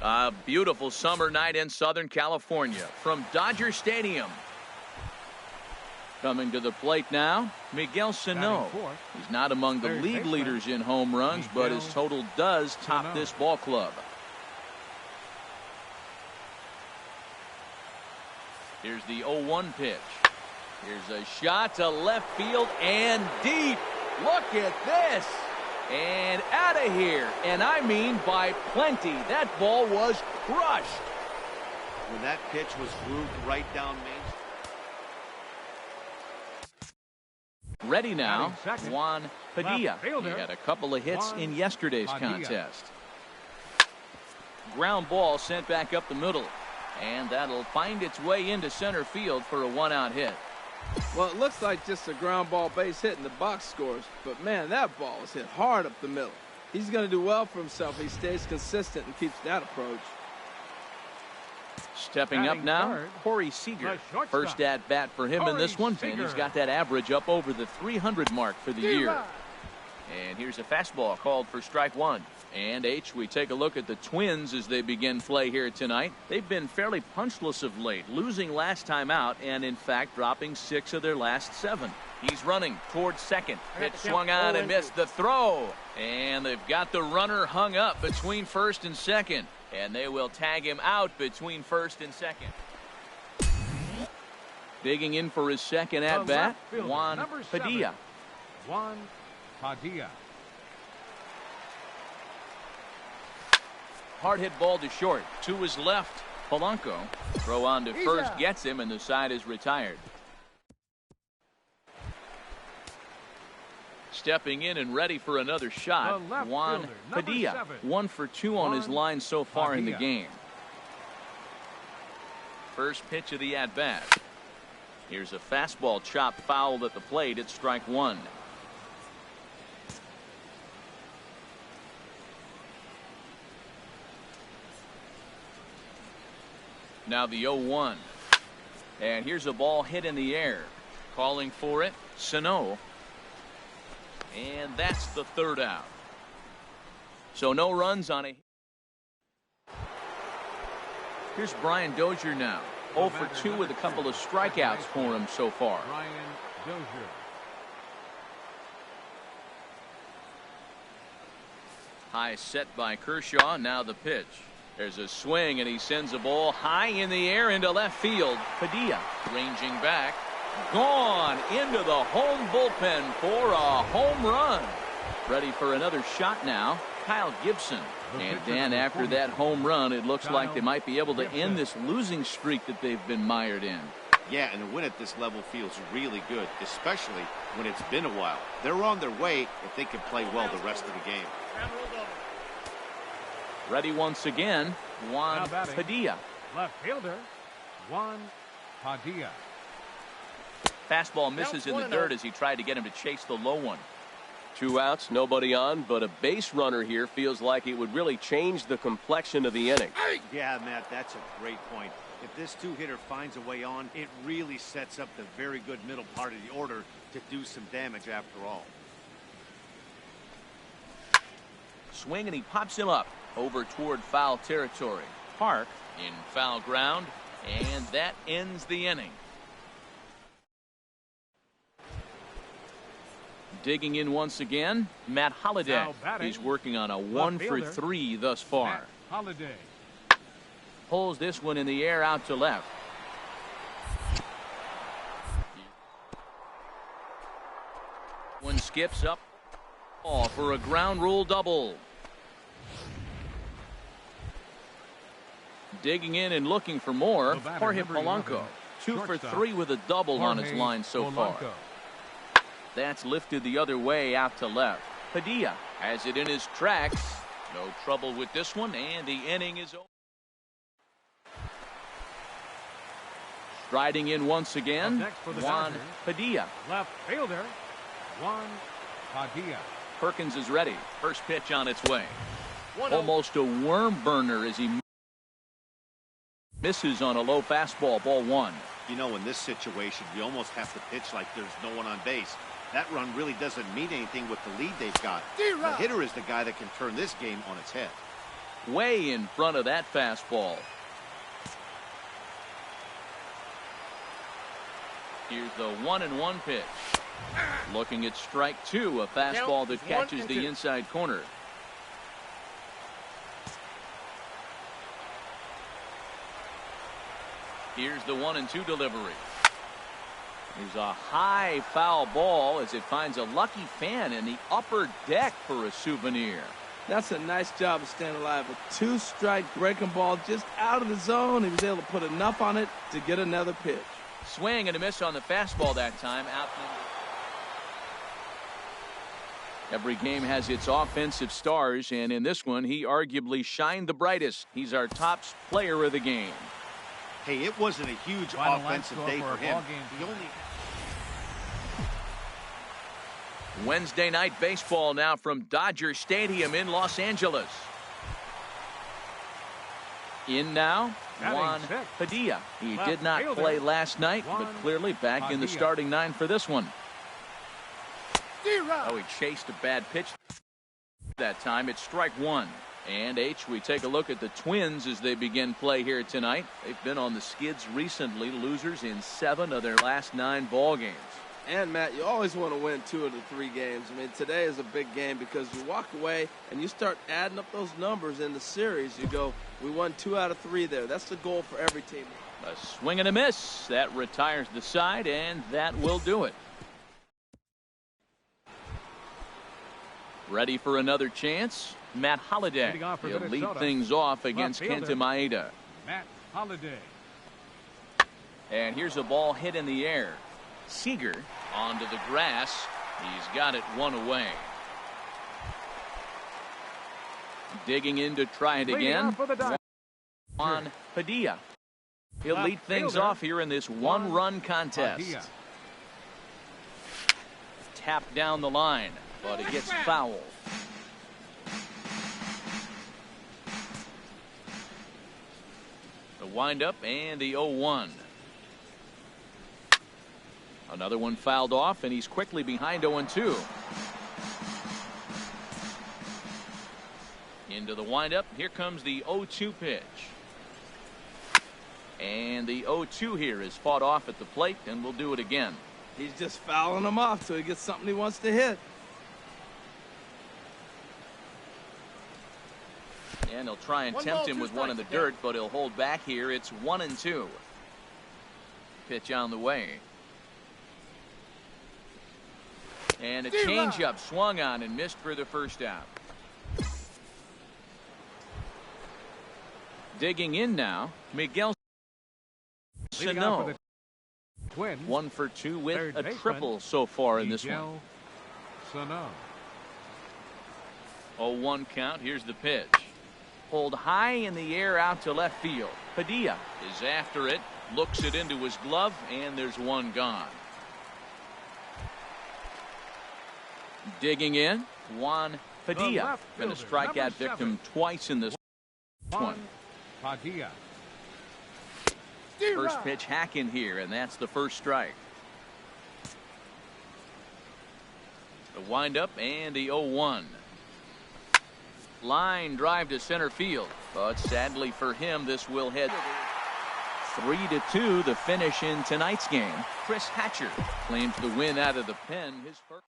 A beautiful summer night in Southern California from Dodger Stadium. Coming to the plate now, Miguel Sano. He's not among the league leaders in home runs, but his total does top this ball club. Here's the 0-1 pitch. Here's a shot to left field and deep. Look at this. And out of here, and I mean by plenty. That ball was crushed. When that pitch was grooved right down Main Street. Ready now, Juan Padilla. He had a couple of hits in yesterday's contest. Ground ball sent back up the middle, and that'll find its way into center field for a 1-out hit. Well, it looks like just a ground ball base hit in the box scores, but man, that ball was hit hard up the middle. He's going to do well for himself. He stays consistent and keeps that approach. Stepping up now, Corey Seager. First at bat for him in this one, and he's got that average up over the 300 mark for the year. And here's a fastball called for strike 1. And we take a look at the Twins as they begin play here tonight. They've been fairly punchless of late, losing last time out and in fact dropping 6 of their last 7. He's running towards second. Pitch swung on and missed the throw. And they've got the runner hung up between first and second. And they will tag him out between first and second. Digging in for his second at bat, Juan Padilla. Juan Padilla. Hard hit ball to short. To his left, Polanco. Throw on to first gets him, and the side is retired. Stepping in and ready for another shot, Juan Padilla. 1 for 2 on his line so far in the game. First pitch of the at-bat. Here's a fastball chopped foul at the plate. It's strike one. Now the 0-1. And here's a ball hit in the air. Calling for it, Sano. And that's the third out. So no runs on a. Here's Brian Dozier now. 0 for 2 with a couple of strikeouts for him so far. Brian Dozier. High set by Kershaw. Now the pitch. There's a swing, and he sends a ball high in the air into left field. Padilla ranging back. Gone into the home bullpen for a home run. Ready for another shot now, Kyle Gibson. And Dan, after that home run, it looks like they might be able to end this losing streak that they've been mired in. Yeah, and a win at this level feels really good, especially when it's been a while. They're on their way if they can play well the rest of the game. Ready once again, Juan Padilla. Left fielder, Juan Padilla. Fastball misses in the dirt as he tried to get him to chase the low one. 2 outs, nobody on, but a base runner here feels like it would really change the complexion of the inning. Yeah, Matt, that's a great point. If this two-hitter finds a way on, it really sets up the very good middle part of the order to do some damage after all. Swing, and he pops him up over toward foul territory. Park in foul ground, and that ends the inning. Digging in once again, Matt Holliday. He's working on a 1 for 3 thus far. Matt Holliday. Pulls this one in the air out to left. One skips up for a ground rule double. Digging in and looking for more, Jorge Polanco. 2 for 3 with a double on his line so far. That's lifted the other way out to left. Padilla has it in his tracks. No trouble with this one, and the inning is over. Striding in once again, Juan Padilla. Left fielder, Juan Padilla. Perkins is ready. First pitch on its way. Almost a worm burner as he misses on a low fastball, ball one. You know, in this situation, you almost have to pitch like there's no one on base. That run really doesn't mean anything with the lead they've got. The hitter is the guy that can turn this game on its head. Way in front of that fastball. Here's the 1-1 pitch. Looking at strike two, a fastball that catches the inside corner. Here's the 1-2 delivery. There's a high foul ball as it finds a lucky fan in the upper deck for a souvenir. That's a nice job of staying alive. A two-strike breaking ball just out of the zone. He was able to put enough on it to get another pitch. Swing and a miss on the fastball that time. Out. Every game has its offensive stars, and in this one, he arguably shined the brightest. He's our top player of the game. Hey, it wasn't a huge offensive day for him. Wednesday night baseball now from Dodger Stadium in Los Angeles. In now, Juan Padilla. He did not play last night, but clearly back in the starting nine for this one. Oh, he chased a bad pitch that time. It's strike one. And we take a look at the Twins as they begin play here tonight. They've been on the skids recently, losers in 7 of their last 9 ball games. And, Matt, you always want to win 2 of the 3 games. I mean, today is a big game because you walk away and you start adding up those numbers in the series. You go, we won 2 out of 3 there. That's the goal for every team. A swing and a miss. That retires the side, and that will do it. Ready for another chance? Matt Holliday. He'll lead things off against Kenta Maeda. Matt Holliday. And here's a ball hit in the air. Seager onto the grass. He's got it 1 away. Digging in to try it again. Juan Padilla. He'll lead things off here in this one-run contest. Tapped down the line, but it gets fouled. The windup and the 0-1. Another one fouled off, and he's quickly behind 0-2. Into the windup. Here comes the 0-2 pitch. And the 0-2 here is fought off at the plate, and we'll do it again. He's just fouling them off till he gets something he wants to hit. And he'll try and tempt him with one in the dirt, but he'll hold back here. It's 1-2. Pitch on the way. And a changeup swung on and missed for the first out. Digging in now, Miguel Sano. 1 for 2 with a triple so far in this one. Sano. 0-1 count. Here's the pitch. Pulled high in the air out to left field. Padilla is after it, looks it into his glove, and there's one gone. Digging in, Juan Padilla. Been a strikeout victim twice in this one. Padilla. First pitch hack in here, and that's the first strike. The windup and the 0-1. Line drive to center field, but sadly for him, this will head 3-2, the finish in tonight's game. Chris Hatcher claims the win out of the pen. His first